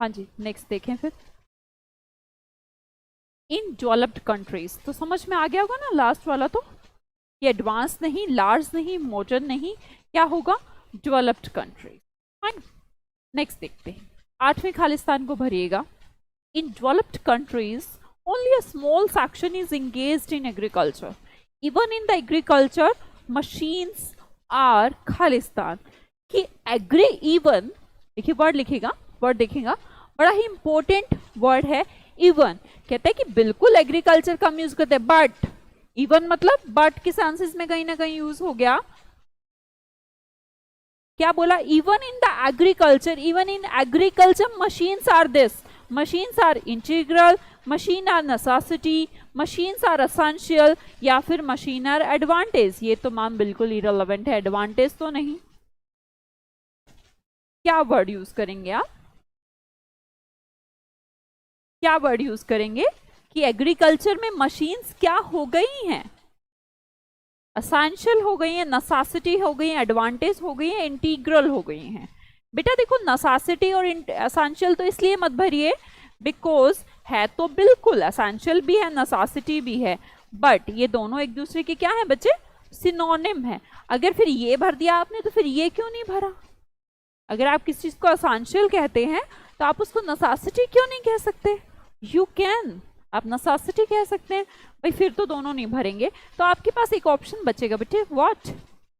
हाँ जी, नेक्स्ट देखें फिर। इन डेवलप्ड कंट्रीज, तो समझ में आ गया होगा ना लास्ट वाला, तो ये एडवांस नहीं, लार्ज नहीं, मॉडर्न नहीं, क्या होगा? Developed countries. फाइन, नेक्स्ट देखते हैं। 8वें खालिस्तान को भरिएगा। In developed countries only a small section is engaged in agriculture. Even in the agriculture, machines are Khalistan कि एग्री, इवन देखिए वर्ड लिखेगा, वर्ड देखेगा, बड़ा ही इंपॉर्टेंट वर्ड है इवन। कहते हैं कि बिल्कुल एग्रीकल्चर कम यूज करते हैं, बट इवन मतलब बट के सेंसेस में कहीं ना कहीं यूज हो गया। क्या बोला? Even in the agriculture, even in agriculture machines are this, machines are integral, machine are necessity, machines are essential, या फिर मशीन आर एडवांटेज। ये तो मैम बिल्कुल इररिलेवेंट है, एडवांटेज तो नहीं। क्या वर्ड यूज करेंगे आप? क्या वर्ड यूज करेंगे कि एग्रीकल्चर में मशीन्स क्या हो गई हैं? एसेंशियल हो गई हैं, नेसेसिटी हो गई है, एडवांटेज हो गई है, इंटीग्रल हो गई हैं। बेटा देखो, नेसेसिटी और एसेंशियल तो इसलिए मत भरिए बिकॉज है तो बिल्कुल एसेंशियल भी है, नेसेसिटी भी है, बट ये दोनों एक दूसरे के क्या है बच्चे? सिनोनिम है। अगर फिर ये भर दिया आपने तो फिर ये क्यों नहीं भरा? अगर आप किसी चीज को एसेंशियल कहते हैं तो आप उसको नेसेसिटी क्यों नहीं कह सकते? यू कैन, आप नेसेसिटी कह सकते हैं भाई, फिर तो दोनों नहीं भरेंगे। तो आपके पास एक ऑप्शन बचेगा बेटे, व्हाट?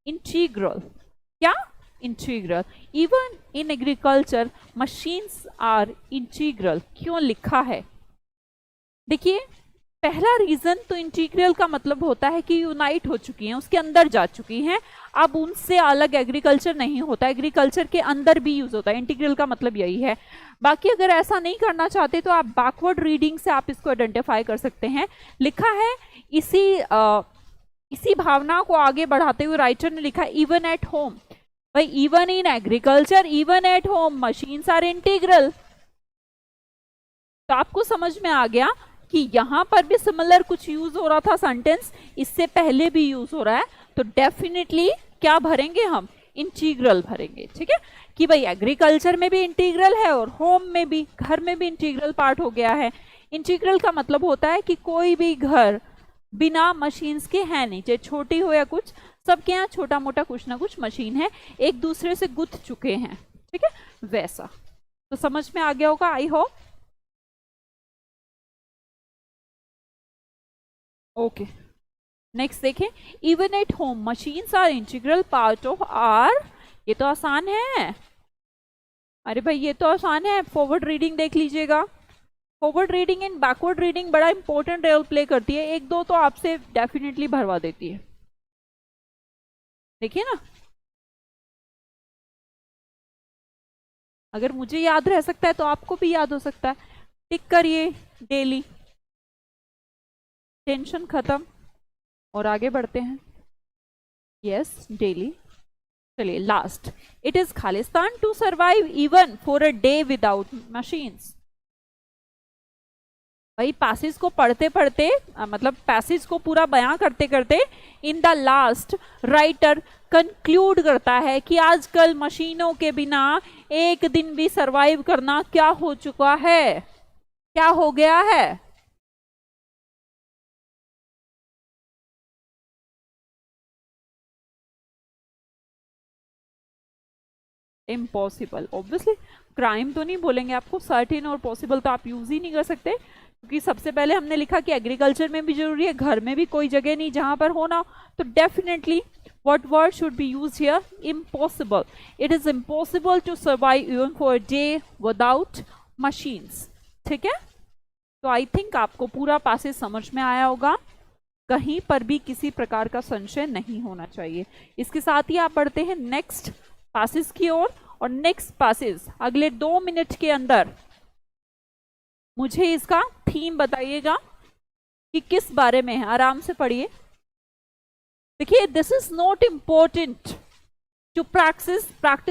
इंटीग्रल। क्या? Integral. Even in agriculture machines are integral. क्यों लिखा है? देखिए पहला रीजन तो इंटीग्रल का मतलब होता है कि यूनाइट हो चुकी हैं, उसके अंदर जा चुकी हैं, अब उनसे अलग एग्रीकल्चर नहीं होता, एग्रीकल्चर के अंदर भी यूज होता है, इंटीग्रल का मतलब यही है। बाकी अगर ऐसा नहीं करना चाहते तो आप बैकवर्ड रीडिंग से आप इसको आइडेंटिफाई कर सकते हैं। लिखा है इसी भावना को आगे बढ़ाते हुए राइटर ने लिखा इवन एट होम, भाई even in agriculture even at home machines are integral. तो आपको समझ में आ गया कि यहां पर भी सिमिलर कुछ यूज हो रहा था सेंटेंस, इससे पहले भी यूज हो रहा है, तो डेफिनेटली क्या भरेंगे हम, इंटीग्रल भरेंगे। ठीक है कि भाई एग्रीकल्चर में भी इंटीग्रल है और होम में भी, घर में भी इंटीग्रल पार्ट हो गया है। इंटीग्रल का मतलब होता है कि कोई भी घर बिना मशीन्स के है नहीं, चाहे छोटी हो या कुछ, सबके यहाँ छोटा मोटा कुछ ना कुछ मशीन है, एक दूसरे से गुथ चुके हैं। ठीक है, वैसा तो समझ में आ गया होगा, आई होप। ओके, नेक्स्ट देखें, even at home machines are integral part of our. ये तो आसान है, अरे भाई ये तो आसान है। फॉरवर्ड रीडिंग देख लीजिएगा, forward reading and backward reading बड़ा इंपॉर्टेंट रोल प्ले करती है, एक दो तो आपसे डेफिनेटली भरवा देती है। देखिए ना, अगर मुझे याद रह सकता है तो आपको भी याद हो सकता है। टिक करिए डेली, टेंशन खत्म और आगे बढ़ते हैं। Yes daily. चलिए लास्ट, इट इज खालिस्तान to survive even for a day without machines. भाई पैसेज को पढ़ते पढ़ते मतलब पैसेज को पूरा बयां करते करते in the last writer conclude करता है कि आजकल मशीनों के बिना एक दिन भी सरवाइव करना क्या हो चुका है, क्या हो गया है। इम्पॉसिबल। ऑब्वियसली क्राइम तो नहीं बोलेंगे आपको, सर्टेन और पॉसिबल तो आप यूज ही नहीं कर सकते, क्योंकि सबसे पहले हमने लिखा कि एग्रीकल्चर में भी जरूरी है, घर में भी कोई जगह नहीं जहां पर होना, तो definitely what word should be used here, impossible. It is impossible to survive even for a day without machines. ठीक है, तो आई थिंक आपको पूरा पैसेज समझ में आया होगा, कहीं पर भी किसी प्रकार का संशय नहीं होना चाहिए। इसके साथ ही आप बढ़ते हैं नेक्स्ट पैसेज की ओर, और नेक्स्ट पैसेज अगले 2 मिनट के अंदर मुझे इसका थीम बताइएगा कि किस बारे में है। आराम से पढ़िए। देखिए, this is not important to practice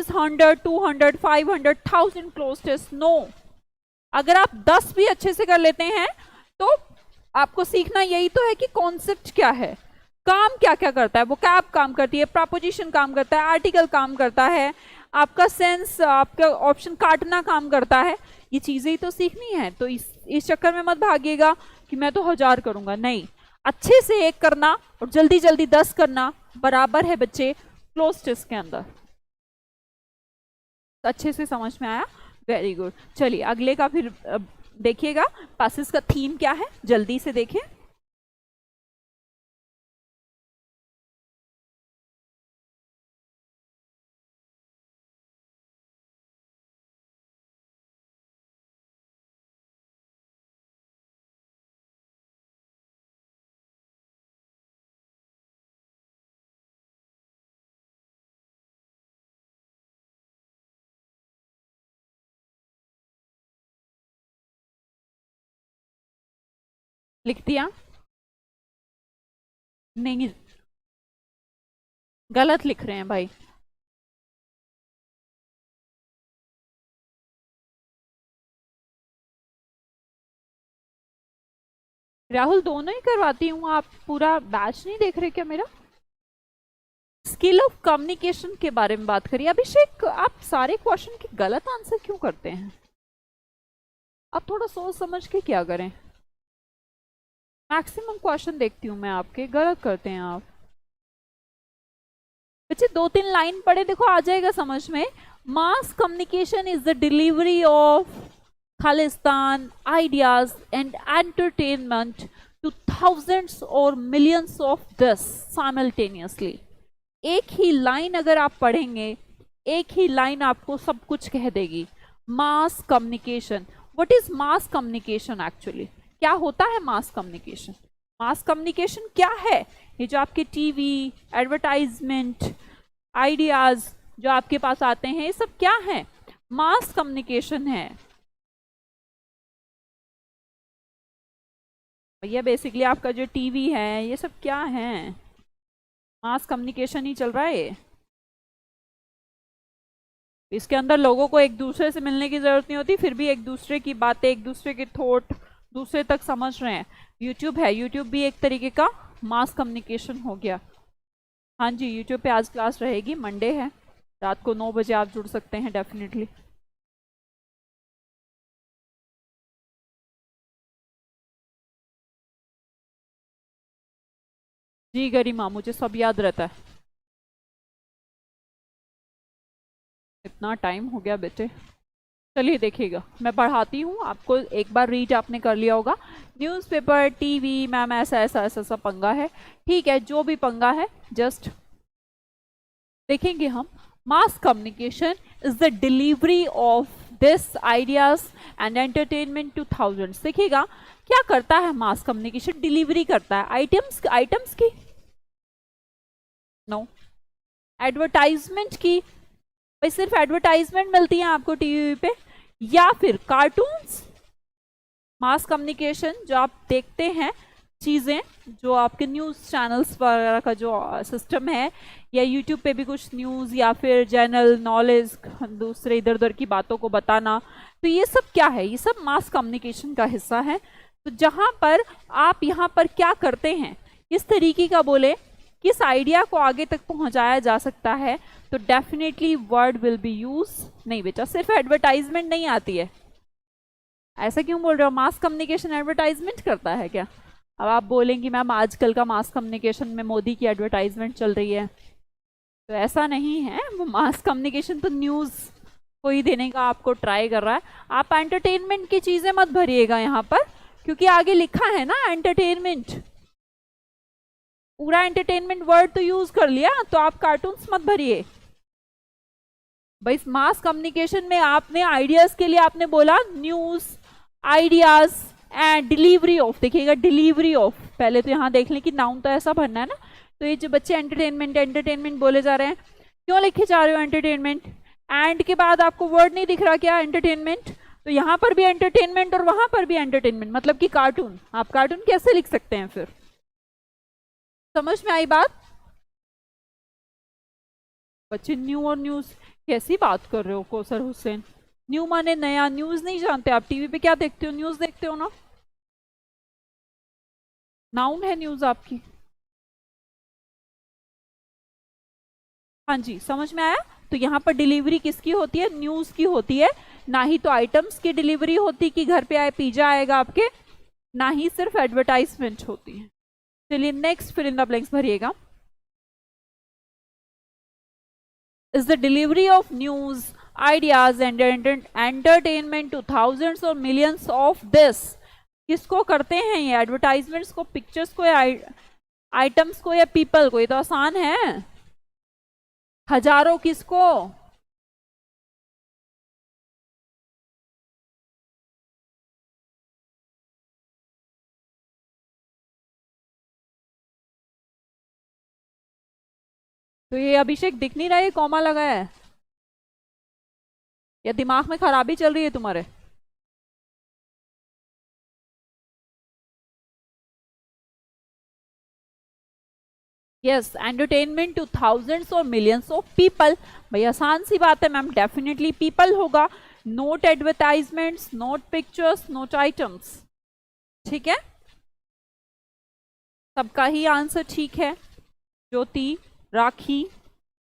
100, 200, 500, 1000 cloze test. No, अगर आप 10 भी अच्छे से कर लेते हैं तो आपको सीखना यही तो है कि कॉन्सेप्ट क्या है, काम क्या क्या करता है। वो कैब काम करती है, प्रपोजिशन काम करता है, आर्टिकल काम करता है, आपका सेंस, आपका ऑप्शन काटना काम करता है, ये चीजें ही तो सीखनी है। तो इस चक्कर में मत भागिएगा कि मैं तो 1000 करूंगा, नहीं, अच्छे से 1 करना और जल्दी जल्दी 10 करना बराबर है बच्चे क्लोज टेस्ट के अंदर। तो अच्छे से समझ में आया, वेरी गुड। चलिए अगले का फिर देखिएगा, पैसेज का थीम क्या है, जल्दी से देखें। लिख दिया? नहीं, गलत लिख रहे हैं भाई। राहुल दोनों ही करवाती हूँ, आप पूरा बैच नहीं देख रहे क्या मेरा? स्किल ऑफ कम्युनिकेशन के बारे में बात करिए। अभिषेक, आप सारे क्वेश्चन के गलत आंसर क्यों करते हैं? आप थोड़ा सोच समझ के क्या करें। मैक्सिमम क्वेश्चन देखती हूँ मैं आपके, गलत करते हैं आप। बच्चे 2-3 लाइन पढ़े, देखो आ जाएगा समझ में। मास communication is the delivery of Khalistan ideas and entertainment two thousands और मिलियंस ऑफ दिस साइमल्टेनियसली। एक ही लाइन अगर आप पढ़ेंगे, एक ही लाइन आपको सब कुछ कह देगी। Mass communication, what is mass communication actually, क्या होता है मास कम्युनिकेशन? मास कम्युनिकेशन क्या है? ये जो आपके टीवी, एडवर्टाइजमेंट, आइडियाज जो आपके पास आते हैं, ये सब क्या है? मास कम्युनिकेशन है भैया। बेसिकली आपका जो टीवी है, ये सब क्या है? मास कम्युनिकेशन ही चल रहा है ये। इसके अंदर लोगों को एक दूसरे से मिलने की जरूरत नहीं होती, फिर भी एक दूसरे की बातें, एक दूसरे के थॉट दूसरे तक समझ रहे हैं। यूट्यूब है, यूट्यूब भी एक तरीके का मास कम्युनिकेशन हो गया। हाँ जी, यूट्यूब पे आज क्लास रहेगी, मंडे है, रात को 9 बजे आप जुड़ सकते हैं डेफिनेटली। जी गरिमा, मुझे सब याद रहता है। इतना टाइम हो गया बेटे। चलिए देखिएगा, मैं पढ़ाती हूँ आपको। एक बार रीड आपने कर लिया होगा, न्यूज़पेपर, टीवी, मैम ऐसा ऐसा ऐसा सा पंगा है। ठीक है, जो भी पंगा है जस्ट देखेंगे हम। मास communication is the delivery of this ideas and entertainment two thousands. देखिएगा क्या करता है मास कम्युनिकेशन? डिलीवरी करता है आइटम्स की, नो, एडवर्टाइजमेंट की। भाई सिर्फ एडवर्टाइजमेंट मिलती है आपको टीवी पे, या फिर कार्टून्स? मास कम्युनिकेशन जो आप देखते हैं चीज़ें, जो आपके न्यूज़ चैनल्स वगैरह का जो सिस्टम है, या यूट्यूब पे भी कुछ न्यूज़ या फिर जनरल नॉलेज, दूसरे इधर उधर की बातों को बताना, तो ये सब क्या है? ये सब मास कम्युनिकेशन का हिस्सा है। तो जहाँ पर आप यहाँ पर क्या करते हैं, इस तरीके का बोले, किस आइडिया को आगे तक पहुँचाया जा सकता है, तो definitely word will be use. नहीं बेटा, सिर्फ एडवर्टाइजमेंट नहीं आती है। ऐसा क्यों बोल रहे हो? मास कम्युनिकेशन एडवर्टाइजमेंट करता है क्या? अब आप बोलेंगी मैम आजकल का मास कम्युनिकेशन में मोदी की एडवर्टाइजमेंट चल रही है, तो ऐसा नहीं है। वो मास कम्युनिकेशन तो न्यूज़ को ही देने का आपको ट्राई कर रहा है। आप एंटरटेनमेंट की चीज़ें मत भरिएगा यहाँ पर, क्योंकि आगे लिखा है ना एंटरटेनमेंट। पूरा एंटरटेनमेंट वर्ड तो यूज कर लिया, तो आप कार्टून्स मत भरिए भाई। मास कम्युनिकेशन में आपने आइडियाज के लिए आपने बोला news, ideas and delivery of. देखिएगा डिलीवरी ऑफ, पहले तो यहाँ देख लें कि नाउन तो ऐसा भरना है ना। तो ये जो बच्चे एंटरटेनमेंट एंटरटेनमेंट बोले जा रहे हैं, क्यों लिखे जा रहे हो एंटरटेनमेंट? एंड के बाद आपको वर्ड नहीं दिख रहा क्या एंटरटेनमेंट? तो यहाँ पर भी एंटरटेनमेंट और वहां पर भी एंटरटेनमेंट, मतलब कि कार्टून। आप कार्टून कैसे लिख सकते हैं फिर? समझ में आई बात? बच्चे न्यू और न्यूज कैसी बात कर रहे हो कौसर हुसैन? न्यू माने नया, न्यूज नहीं जानते आप? टीवी पे क्या देखते हो? न्यूज देखते हो ना, नाउन है न्यूज आपकी। हाँ जी, समझ में आया? तो यहाँ पर डिलीवरी किसकी होती है? न्यूज की होती है। ना ही तो आइटम्स की डिलीवरी होती कि घर पे आए पिज्जा आएगा आपके, ना ही सिर्फ एडवर्टाइजमेंट होती है। चलिए नेक्स्ट फिर इन द ब्लैंक्स भरिएगा। is the delivery of news, ideas and entertainment to thousands or millions of this। किसको करते हैं ये? एडवर्टाइजमेंट्स को, पिक्चर्स को, या आइटम्स को, या पीपल को? ये तो आसान है। हजारों किसको? तो ये अभिषेक दिख नहीं रहा है कॉमा लगा है, या दिमाग में खराबी चल रही है तुम्हारे? यस, एंटरटेनमेंट टू थाउजेंड्स और मिलियंस ऑफ पीपल। भाई आसान सी बात है मैम, डेफिनेटली पीपल होगा। Note advertisements, note pictures, note items. ठीक है, सबका ही आंसर ठीक है। ज्योति, राखी,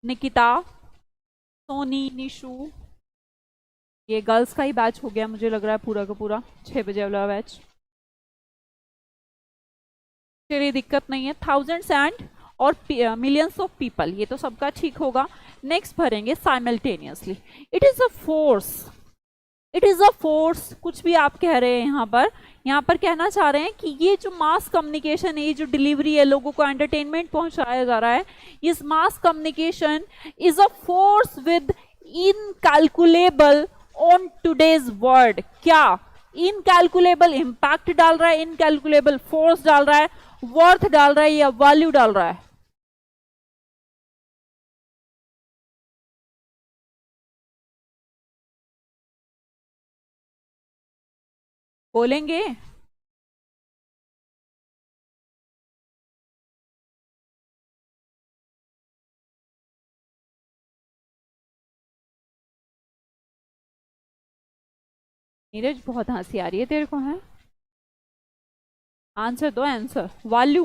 निकिता, सोनी, निशु, ये गर्ल्स का ही बैच हो गया मुझे लग रहा है पूरा का पूरा, 6 बजे वाला बैच। चलिए दिक्कत नहीं है। थाउजेंड्स एंड और मिलियंस ऑफ पीपल, ये तो सबका ठीक होगा। नेक्स्ट भरेंगे simultaneously. It is a force, it is a force, कुछ भी आप कह रहे हैं यहाँ पर कहना चाह रहे हैं कि ये जो मास कम्युनिकेशन है, ये जो डिलीवरी है, लोगों को एंटरटेनमेंट पहुंचाया जा रहा है, इस मास communication is a force with incalculable on today's world. क्या? इनकैलकुलेबल इंपैक्ट डाल रहा है, इनकैलकुलेबल फोर्स डाल रहा है, वर्थ डाल रहा है या वैल्यू डाल रहा है? बोलेंगे? नीरज बहुत हंसी आ रही है तेरे को, है? आंसर दो, आंसर। वैल्यू,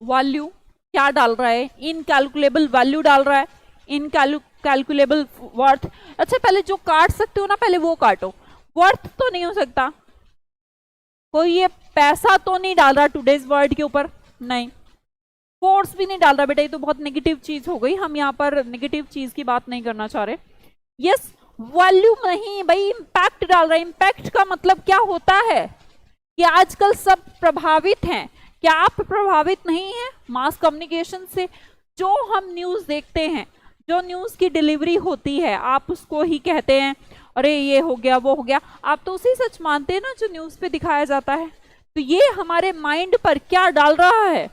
वैल्यू क्या डाल रहा है? इनकैलकुलेबल वैल्यू डाल रहा है, इनकैलकुलेबल वर्थ। अच्छा पहले जो काट सकते हो ना पहले वो काटो। वर्थ तो नहीं हो सकता, कोई ये पैसा तो नहीं डाल रहा टुडेज वर्ल्ड के ऊपर, नहीं। फोर्स भी नहीं डाल रहा बेटा, ये तो बहुत नेगेटिव चीज हो गई, हम यहाँ पर नेगेटिव चीज की बात नहीं करना चाह रहे। यस, वॉल्यूम नहीं भाई, इंपैक्ट डाल रहा है। इंपैक्ट का मतलब क्या होता है कि आजकल सब प्रभावित हैं। क्या आप प्रभावित नहीं हैं मास कम्युनिकेशन से? जो हम न्यूज देखते हैं, जो न्यूज की डिलीवरी होती है, आप उसको ही कहते हैं अरे ये हो गया वो हो गया, आप तो उसी सच मानते हैं ना जो न्यूज पे दिखाया जाता है। तो ये हमारे माइंड पर क्या डाल रहा है?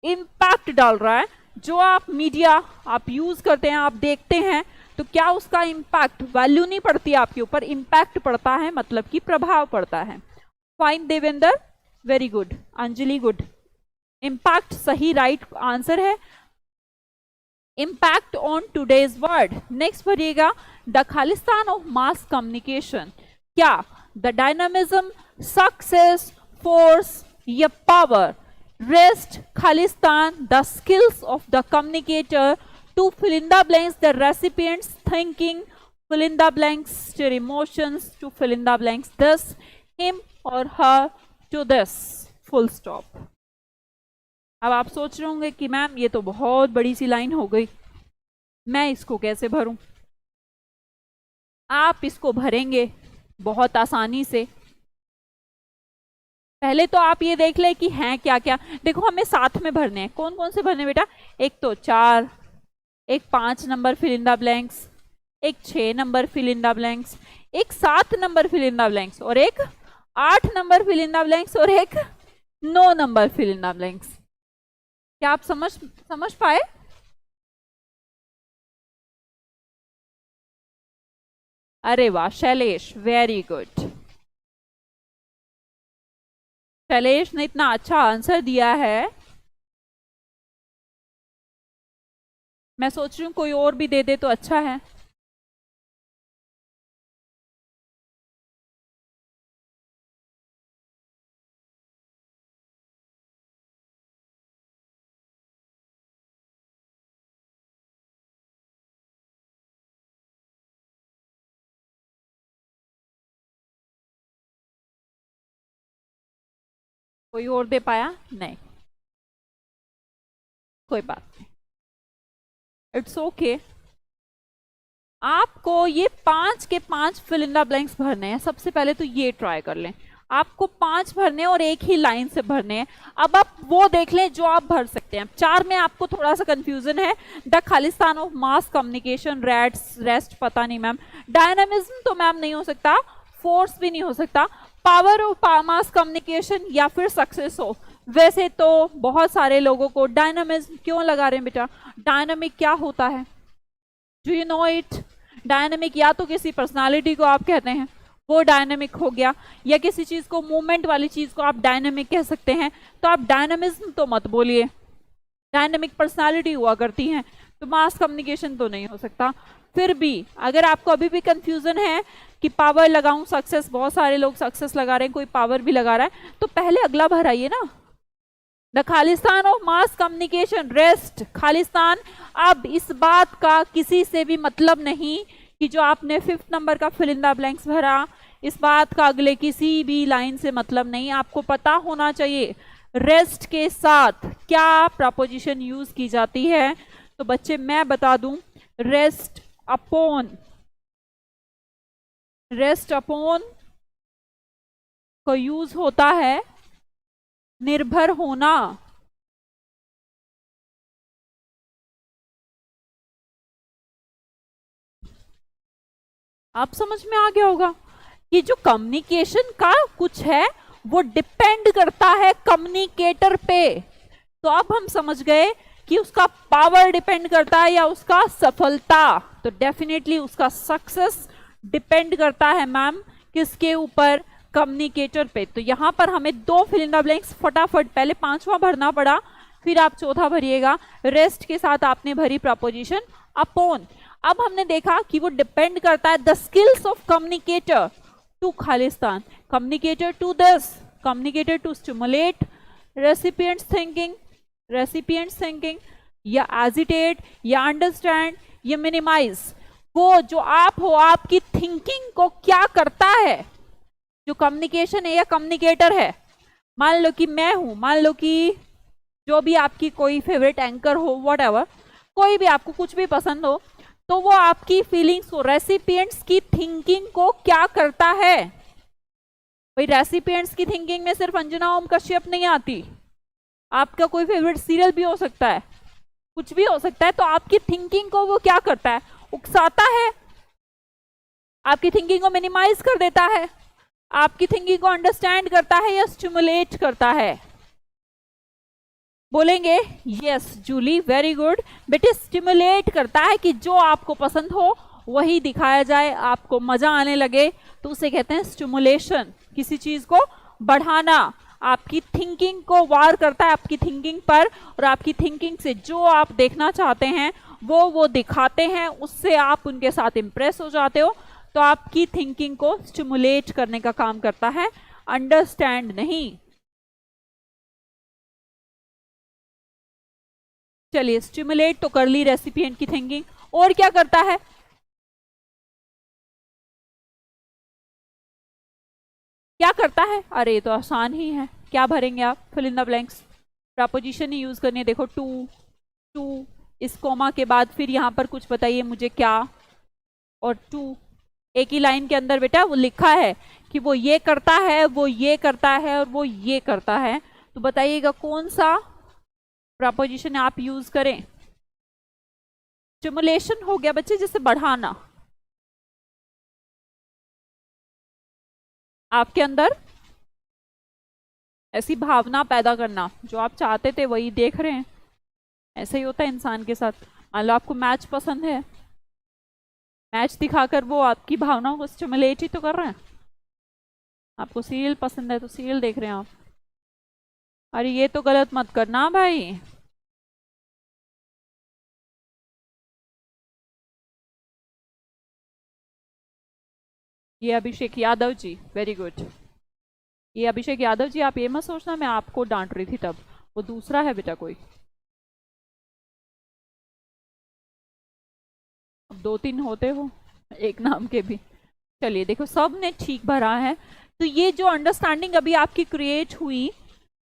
इम्पैक्ट डाल रहा है। जो आप मीडिया आप यूज करते हैं, आप देखते हैं, तो क्या उसका इम्पैक्ट, वैल्यू नहीं पड़ती आपके ऊपर, इम्पैक्ट पड़ता है, मतलब कि प्रभाव पड़ता है। Fine Devendra, very good. Anjali good. Impact सही राइट आंसर है। Impact on today's world. Next पढ़िएगा, द खालिस्तान ऑफ मास कम्युनिकेशन। क्या द डायनामिज्म, सक्सेस, फोर्स या पावर रेस्ट खालिस्तान the skills of the communicator to fill in the blanks the recipient's thinking, fill in the blanks their emotions, to fill in the blanks this him or her to this full stop। अब आप सोच रहे होंगे कि मैम ये तो बहुत बड़ी सी लाइन हो गई, मैं इसको कैसे भरूं? आप इसको भरेंगे बहुत आसानी से। पहले तो आप ये देख ले कि हैं क्या क्या। देखो हमें साथ में भरने हैं, कौन कौन से भरने बेटा? एक तो 4, एक 5 number fill in the blanks, एक 6 number fill in the blanks, एक 7 number fill in the blanks, और एक 8 number fill in the blanks, और एक 9 number fill in the blanks. क्या आप समझ पाए? अरे वाह शैलेश, वेरी गुड। शैलेश ने इतना अच्छा आंसर दिया है, मैं सोच रही हूँ कोई और भी दे दे तो अच्छा है। कोई और दे पाया? नहीं, कोई बात नहीं, इट्स ओके। आपको ये 5 के 5 फिल इन द ब्लैंक्स भरने हैं। सबसे पहले तो ये ट्राई कर लें, आपको 5 भरने और एक ही लाइन से भरने हैं। अब आप वो देख लें जो आप भर सकते हैं। 4 में आपको थोड़ा सा कंफ्यूजन है, द खालिस्तान ऑफ मास कम्युनिकेशन, रेस्ट पता नहीं मैम, डायनामिज्म तो मैम नहीं हो सकता, फोर्स भी नहीं हो सकता, पावर ऑफ मास कम्युनिकेशन या फिर सक्सेस हो। वैसे तो बहुत सारे लोगों को डायनामिज्म क्यों लगा रहे हैं बेटा? डायनामिक क्या होता है? Do you know it? Dynamic या तो किसी पर्सनालिटी को आप कहते हैं, वो डायनामिक हो गया, या किसी चीज को, मूवमेंट वाली चीज को आप डायनामिक कह सकते हैं। तो आप डायनामिज्म तो मत बोलिए, डायनामिक पर्सनालिटी हुआ करती हैं, तो मास कम्युनिकेशन तो नहीं हो सकता। फिर भी अगर आपको अभी भी कंफ्यूजन है कि पावर लगाऊं सक्सेस, बहुत सारे लोग सक्सेस लगा रहे हैं, कोई पावर भी लगा रहा है, तो पहले अगला भराइए ना, द खालिस्तान of mass communication, rest Khalistan. अब इस बात का किसी से भी मतलब नहीं कि जो आपने 5th नंबर का फिल इन द ब्लैंक्स भरा, इस बात का अगले किसी भी लाइन से मतलब नहीं। आपको पता होना चाहिए रेस्ट के साथ क्या प्रपोजिशन यूज की जाती है। तो बच्चे मैं बता दूं, रेस्ट अपॉन, रेस्ट अपॉन को यूज होता है निर्भर होना। आप समझ में आ गया होगा कि जो कम्युनिकेशन का कुछ है वो डिपेंड करता है कम्युनिकेटर पे। तो अब हम समझ गए कि उसका पावर डिपेंड करता है या उसका सफलता, तो डेफिनेटली उसका सक्सेस डिपेंड करता है मैम किसके ऊपर, कम्युनिकेटर पे। तो यहां पर हमें 2 फिल इन द ब्लैंक्स फटाफट, पहले 5वां भरना पड़ा, फिर आप 4था भरिएगा, रेस्ट के साथ आपने भरी प्रपोजिशन अपॉन। अब हमने देखा कि वो डिपेंड करता है the skills of communicator to Khalistan, communicator to this, communicator to stimulate recipients thinking, या एजिटेट, या अंडरस्टैंड, या मिनिमाइज। वो जो आप हो, आपकी थिंकिंग को क्या करता है, जो कम्युनिकेशन है या कम्युनिकेटर है। मान लो कि मैं हूं, मान लो कि जो भी आपकी कोई फेवरेट एंकर हो, व्हाटएवर, कोई भी आपको कुछ भी पसंद हो, तो वो आपकी फीलिंग्स को, रेसिपिएंट्स की थिंकिंग को क्या करता है। भाई रेसिपिएंट्स की थिंकिंग में सिर्फ अंजना ओम कश्यप नहीं आती, आपका कोई फेवरेट सीरियल भी हो सकता है, कुछ भी हो सकता है। तो आपकी थिंकिंग को वो क्या करता है, उकसाता है, आपकी थिंकिंग को मिनिमाइज कर देता है, आपकी थिंकिंग को अंडरस्टैंड करता है, या स्टिमुलेट करता है। बोलेंगे यस जूली, वेरी गुड बेटे, स्टिमुलेट करता है कि जो आपको पसंद हो वही दिखाया जाए, आपको मजा आने लगे, तो उसे कहते हैं स्टिमुलेशन। किसी चीज को बढ़ाना, आपकी थिंकिंग को वार करता है आपकी थिंकिंग पर, और आपकी थिंकिंग से जो आप देखना चाहते हैं वो दिखाते हैं, उससे आप उनके साथ इंप्रेस हो जाते हो। तो आपकी थिंकिंग को स्टिमुलेट करने का काम करता है, अंडरस्टैंड नहीं। चलिए स्टिमुलेट तो कर ली रेसिपिएंट की थिंकिंग, और क्या करता है, क्या करता है, अरे ये तो आसान ही है, क्या भरेंगे आप, fill in the blanks, preposition ही यूज करनी है। देखो टू इस कोमा के बाद फिर यहां पर कुछ बताइए मुझे क्या, और टू एक ही लाइन के अंदर बेटा वो लिखा है कि वो ये करता है, वो ये करता है, और वो ये करता है। तो बताइएगा कौन सा प्रपोजिशन आप यूज करें। स्टिमुलेशन हो गया बच्चे, जैसे बढ़ाना, आपके अंदर ऐसी भावना पैदा करना, जो आप चाहते थे वही देख रहे हैं। ऐसा ही होता है इंसान के साथ। मान लो आपको मैच पसंद है, मैच दिखाकर वो आपकी भावनाओं को स्टिमुलेट ही तो कर रहे हैं। आपको सीरियल पसंद है तो सीरियल देख रहे हैं आप। अरे ये तो गलत मत करना भाई। ये अभिषेक यादव जी, वेरी गुड। ये अभिषेक यादव जी, आप ये मत सोचना मैं आपको डांट रही थी तब, वो दूसरा है बेटा कोई। अब 2-3 होते हो एक नाम के भी। चलिए देखो सब ने ठीक भरा है। तो ये जो अंडरस्टैंडिंग अभी आपकी क्रिएट हुई,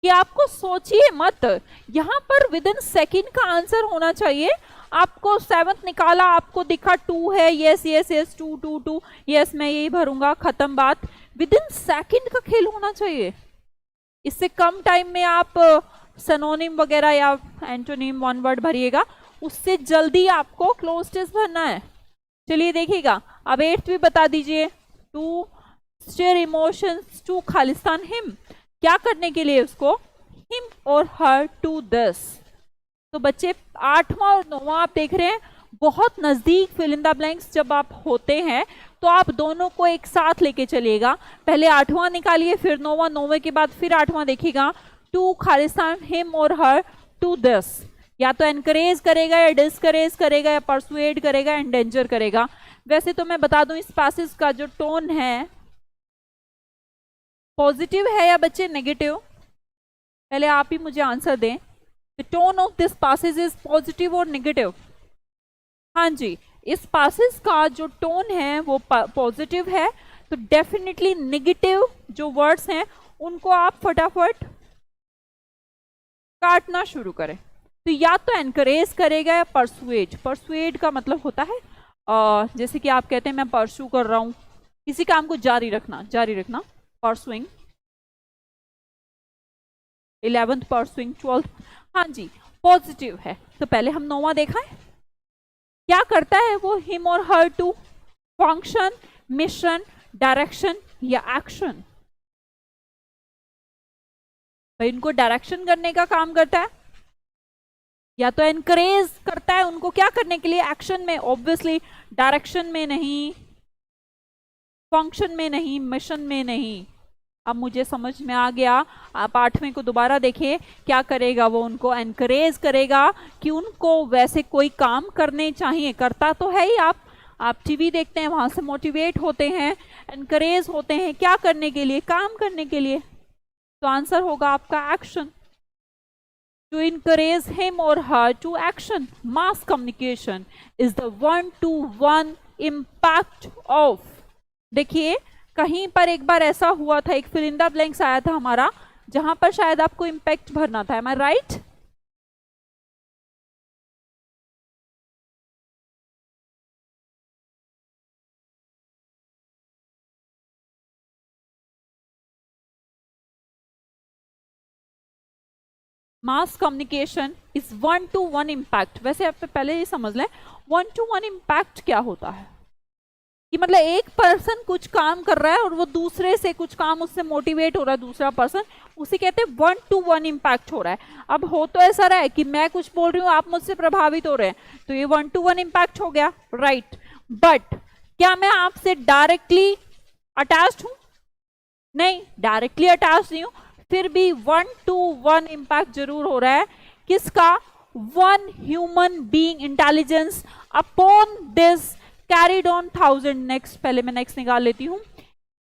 कि आपको सोचिए मत, यहाँ पर विद इन सेकेंड का आंसर होना चाहिए। आपको 7th निकाला, आपको दिखा 2 है, यस यस यस 2 यस मैं यही भरूंगा, खत्म बात। विद इन सेकेंड का खेल होना चाहिए। इससे कम टाइम में आप सिनोनिम वगैरह या एंटोनिम 1 वर्ड भरिएगा, उससे जल्दी आपको क्लोज टेस्ट भरना है। चलिए देखिएगा, अब 8th भी बता दीजिए, to stir emotions to Khalistan him, क्या करने के लिए उसको, हिम और हर टू दिस। तो बच्चे 8वां और 9वां आप देख रहे हैं, बहुत नजदीक फिल इन द ब्लैंक्स जब आप होते हैं तो आप दोनों को एक साथ लेके चलिएगा। पहले 8वां निकालिए, फिर 9वां, 9वें के बाद फिर 8वां देखिएगा, टू खालिस्तान हिम और हर टू दिस। या तो एनकरेज करेगा, या डिस्करेज करेगा, या परसुएड करेगा, एंडेंजर करेगा। वैसे तो मैं बता दूं इस पैसेज का जो टोन है पॉजिटिव है या बच्चे नेगेटिव, पहले आप ही मुझे आंसर दें। The tone of this passage is positive और नेगेटिव। हाँ जी, इस पैसेज का जो टोन है वो पॉजिटिव है, तो डेफिनेटली नेगेटिव जो वर्ड्स हैं उनको आप फटाफट काटना शुरू करें। तो या तो एनकरेज करेगा या परसुएड। परसुएड का मतलब होता है जैसे कि आप कहते हैं मैं परसू कर रहा हूं, किसी काम को जारी रखना, परसुइंग। 11th परसुइंग, 12th, हाँ जी पॉजिटिव है। तो पहले हम 9वां देखा है, क्या करता है वो, हिम और her to function mission, direction या एक्शन? भाई इनको डायरेक्शन करने का काम करता है या तो एनकरेज करता है उनको क्या करने के लिए, एक्शन में, ऑब्वियसली डायरेक्शन में नहीं, फंक्शन में नहीं, मिशन में नहीं। अब मुझे समझ में आ गया। आप 8वें को दोबारा देखिए, क्या करेगा वो, उनको एनकरेज करेगा कि उनको वैसे कोई काम करने चाहिए, करता तो है ही। आप टीवी देखते हैं, वहां से मोटिवेट होते हैं, एनकरेज होते हैं, क्या करने के लिए, काम करने के लिए। तो आंसर होगा आपका action, to encourage him or her to action. Mass communication is the one-to-one impact of. देखिए कहीं पर एक बार ऐसा हुआ था, एक फिल इन द ब्लैंक्स आया था हमारा, जहां पर शायद आपको इम्पैक्ट भरना था। Am I right? Mass communication is one to one impact. वैसे आप पहले ये समझ लें वन टू वन इम्पैक्ट क्या होता है, कि मतलब एक पर्सन कुछ काम कर रहा है और वो दूसरे से कुछ काम उससे मोटिवेट हो रहा है, दूसरा पर्सन, उसे कहते हैं वन टू वन इम्पैक्ट हो रहा है। अब हो तो ऐसा रहा है कि मैं कुछ बोल रही हूँ, आप मुझसे प्रभावित हो रहे हैं, तो ये वन टू वन इम्पैक्ट हो गया, राइट। बट क्या मैं आपसे डायरेक्टली अटैच्ड हूं? नहीं, डायरेक्टली अटैच नहीं हूं, फिर भी वन टू वन इम्पैक्ट जरूर हो रहा है। किसका? One human being intelligence upon this carried on 1000। Next, पहले मैं नेक्स्ट निकाल लेती हूं।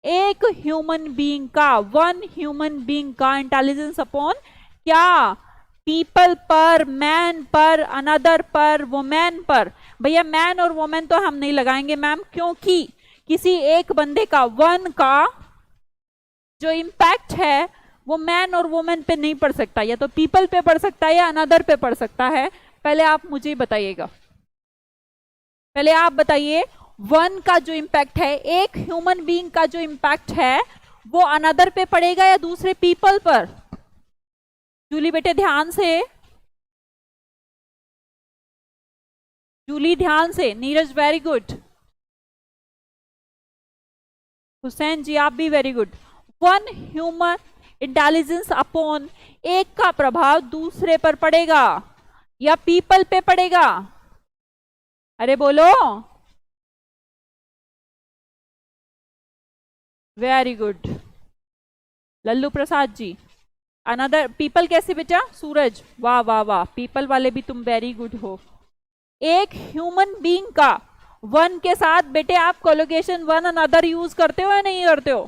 एक ह्यूमन बीइंग का, वन ह्यूमन बीइंग का इंटेलिजेंस अपॉन क्या? पीपल पर, मैन पर, अनदर पर, वुमेन पर। भैया मैन और वुमेन तो हम नहीं लगाएंगे मैम, क्योंकि किसी एक बंदे का, वन का जो इम्पैक्ट है वो मैन और वुमेन पे नहीं पड़ सकता, या तो पीपल पे पड़ सकता है या अनदर पे पड़ सकता है। पहले आप मुझे बताइएगा, पहले आप बताइए, वन का जो इम्पैक्ट है, एक ह्यूमन बीइंग का जो इम्पैक्ट है, वो अनदर पे पड़ेगा या दूसरे पीपल पर? जूली बेटे ध्यान से, जूली ध्यान से, नीरज वेरी गुड, हुसैन जी आप भी very good. One human intelligence upon, एक का प्रभाव दूसरे पर पड़ेगा या पीपल पे पड़ेगा? अरे बोलो, very good Lallu Prasad ji. Another people कैसे बेटा? सूरज, वाह वाह वाह, पीपल वाले भी तुम वेरी गुड हो। एक ह्यूमन बीइंग का वन के साथ बेटे आप कोलोकेशन वन अनदर यूज करते हो या नहीं करते हो?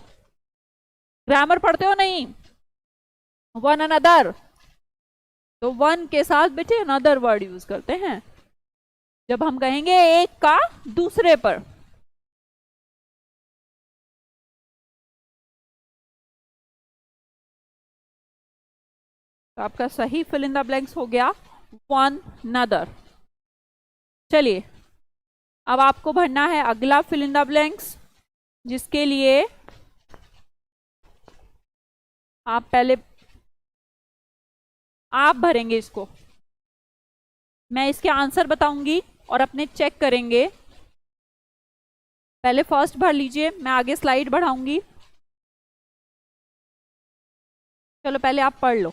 ग्रामर पढ़ते हो नहीं? वन अनदर, तो वन के साथ बेटे अनदर वर्ड यूज करते हैं जब हम कहेंगे एक का दूसरे पर। तो आपका सही फिल इन द ब्लैंक्स हो गया वन अनदर। चलिए अब आपको भरना है अगला फिल इन द ब्लैंक्स, जिसके लिए आप पहले आप भरेंगे इसको, मैं इसके आंसर बताऊंगी और अपने चेक करेंगे। पहले फर्स्ट भर लीजिए, मैं आगे स्लाइड बढ़ाऊंगी। चलो पहले आप पढ़ लो,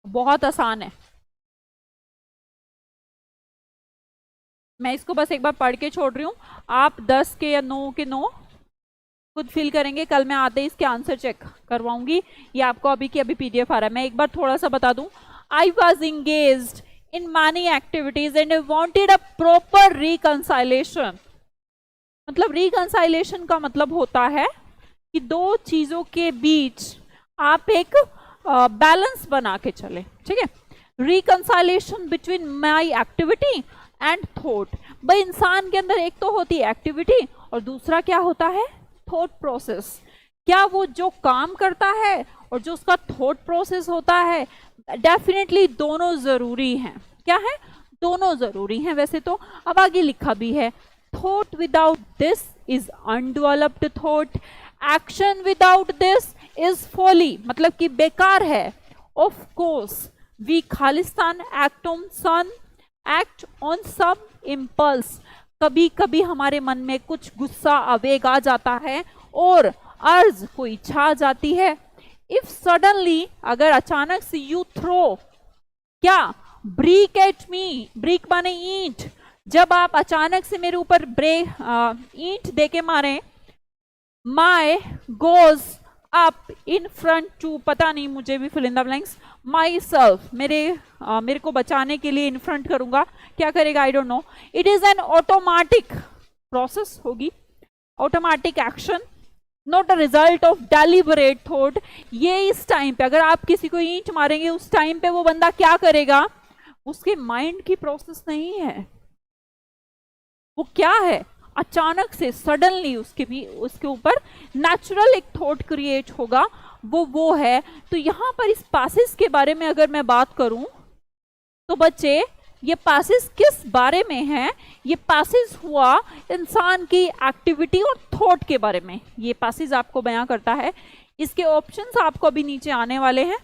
बहुत आसान है। मैं इसको बस एक बार पढ़ के छोड़ रही हूं, आप 10 के या 9 के 9 खुद फिल करेंगे। कल मैं आते ही इसके आंसर चेक करवाऊंगी। ये आपको अभी की अभी पीडीएफ आ रहा है। मैं एक बार थोड़ा सा बता दूं, I was engaged in many activities and I wanted a proper reconciliation. मतलब रिकंसाइलेशन का मतलब होता है कि दो चीजों के बीच आप एक बैलेंस बना के चले, ठीक है। Reconciliation between my activity and thought. भाई इंसान के अंदर एक तो होती है एक्टिविटी और दूसरा क्या होता है? Thought process. क्या वो जो काम करता है और जो उसका थॉट प्रोसेस होता है, डेफिनेटली दोनों जरूरी हैं। क्या है? दोनों जरूरी हैं वैसे तो। अब आगे लिखा भी है, thought without this is undeveloped thought, action without this is folly, मतलब कि बेकार है। Of course we Khalistan act on some, act on some impulse, कभी कभी हमारे मन में कुछ गुस्सा आवेग आ जाता है और अर्ज को इच्छा आ जाती है। इफ सडनली, अगर अचानक से यू थ्रो, क्या, ब्रिक एट मी, ब्रिक माने ईंट, जब आप अचानक से मेरे ऊपर ईंट देके मारे, my goes up in front to, पता नहीं मुझे भी, fill in the blanks, myself, मेरे को बचाने के लिए इन फ्रंट करूंगा, क्या करेगा, I don't know. It is an automatic process होगी, automatic action, not a result of deliberate thought. ये इस टाइम पे अगर आप किसी को ईंट मारेंगे, उस टाइम पे वो बंदा क्या करेगा, उसके माइंड की प्रोसेस नहीं है, वो क्या है, अचानक से सडनली उसके ऊपर नेचुरल एक थॉट क्रिएट होगा, वो है। तो यहां पर इस पासेस के बारे में अगर मैं बात करूं तो बच्चे, ये पासेस किस बारे में है, ये पासेस हुआ इंसान की एक्टिविटी और थॉट के बारे में, ये पासेस आपको बयां करता है। इसके ऑप्शंस आपको अभी नीचे आने वाले हैं,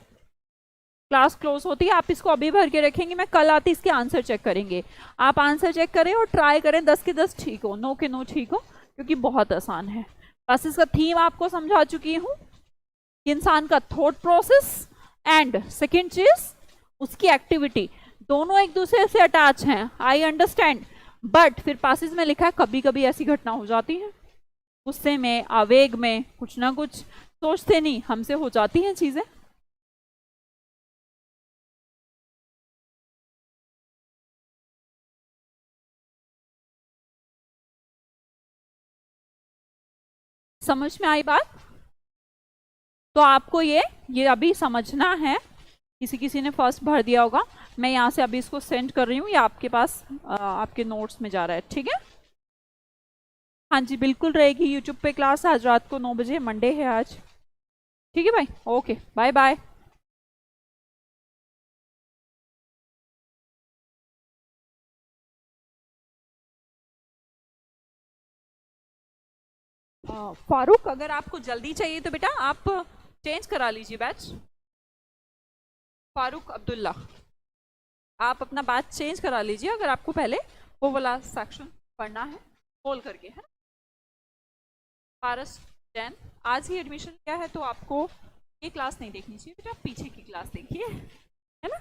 क्लास क्लोज होती है, आप इसको अभी भर के रखेंगे, मैं कल आती इसके आंसर चेक करेंगे, आप आंसर चेक करें और ट्राई करें 10 के 10 ठीक हो, 9 के 9 ठीक हो, क्योंकि बहुत आसान है। बस इसका थीम आपको समझा चुकी हूँ, इंसान का थॉट प्रोसेस एंड सेकेंड चीज उसकी एक्टिविटी, दोनों एक दूसरे से अटैच हैं, आई अंडरस्टैंड, बट फिर पासेज में लिखा है कभी कभी ऐसी घटना हो जाती है, गुस्से में, आवेग में, कुछ ना कुछ सोचते नहीं, हमसे हो जाती हैं चीजें। समझ में आई बात? तो आपको ये अभी समझना है, किसी किसी ने फर्स्ट भर दिया होगा, मैं यहाँ से अभी इसको सेंड कर रही हूँ, ये आपके पास आपके नोट्स में जा रहा है, ठीक है? हाँ जी बिल्कुल रहेगी यूट्यूब पे क्लास, आज रात को 9 बजे, मंडे है आज, ठीक है भाई, ओके बाय बाय। फारूक, अगर आपको जल्दी चाहिए तो बेटा आप चेंज करा लीजिए बैच। फारूक अब्दुल्ला, आप अपना बैच चेंज करा लीजिए अगर आपको पहले वो वाला सेक्शन पढ़ना है, खोल करके है। पारस जैन, आज ही एडमिशन किया है तो आपको ये क्लास नहीं देखनी चाहिए बेटा, पीछे की क्लास देखिए, है ना?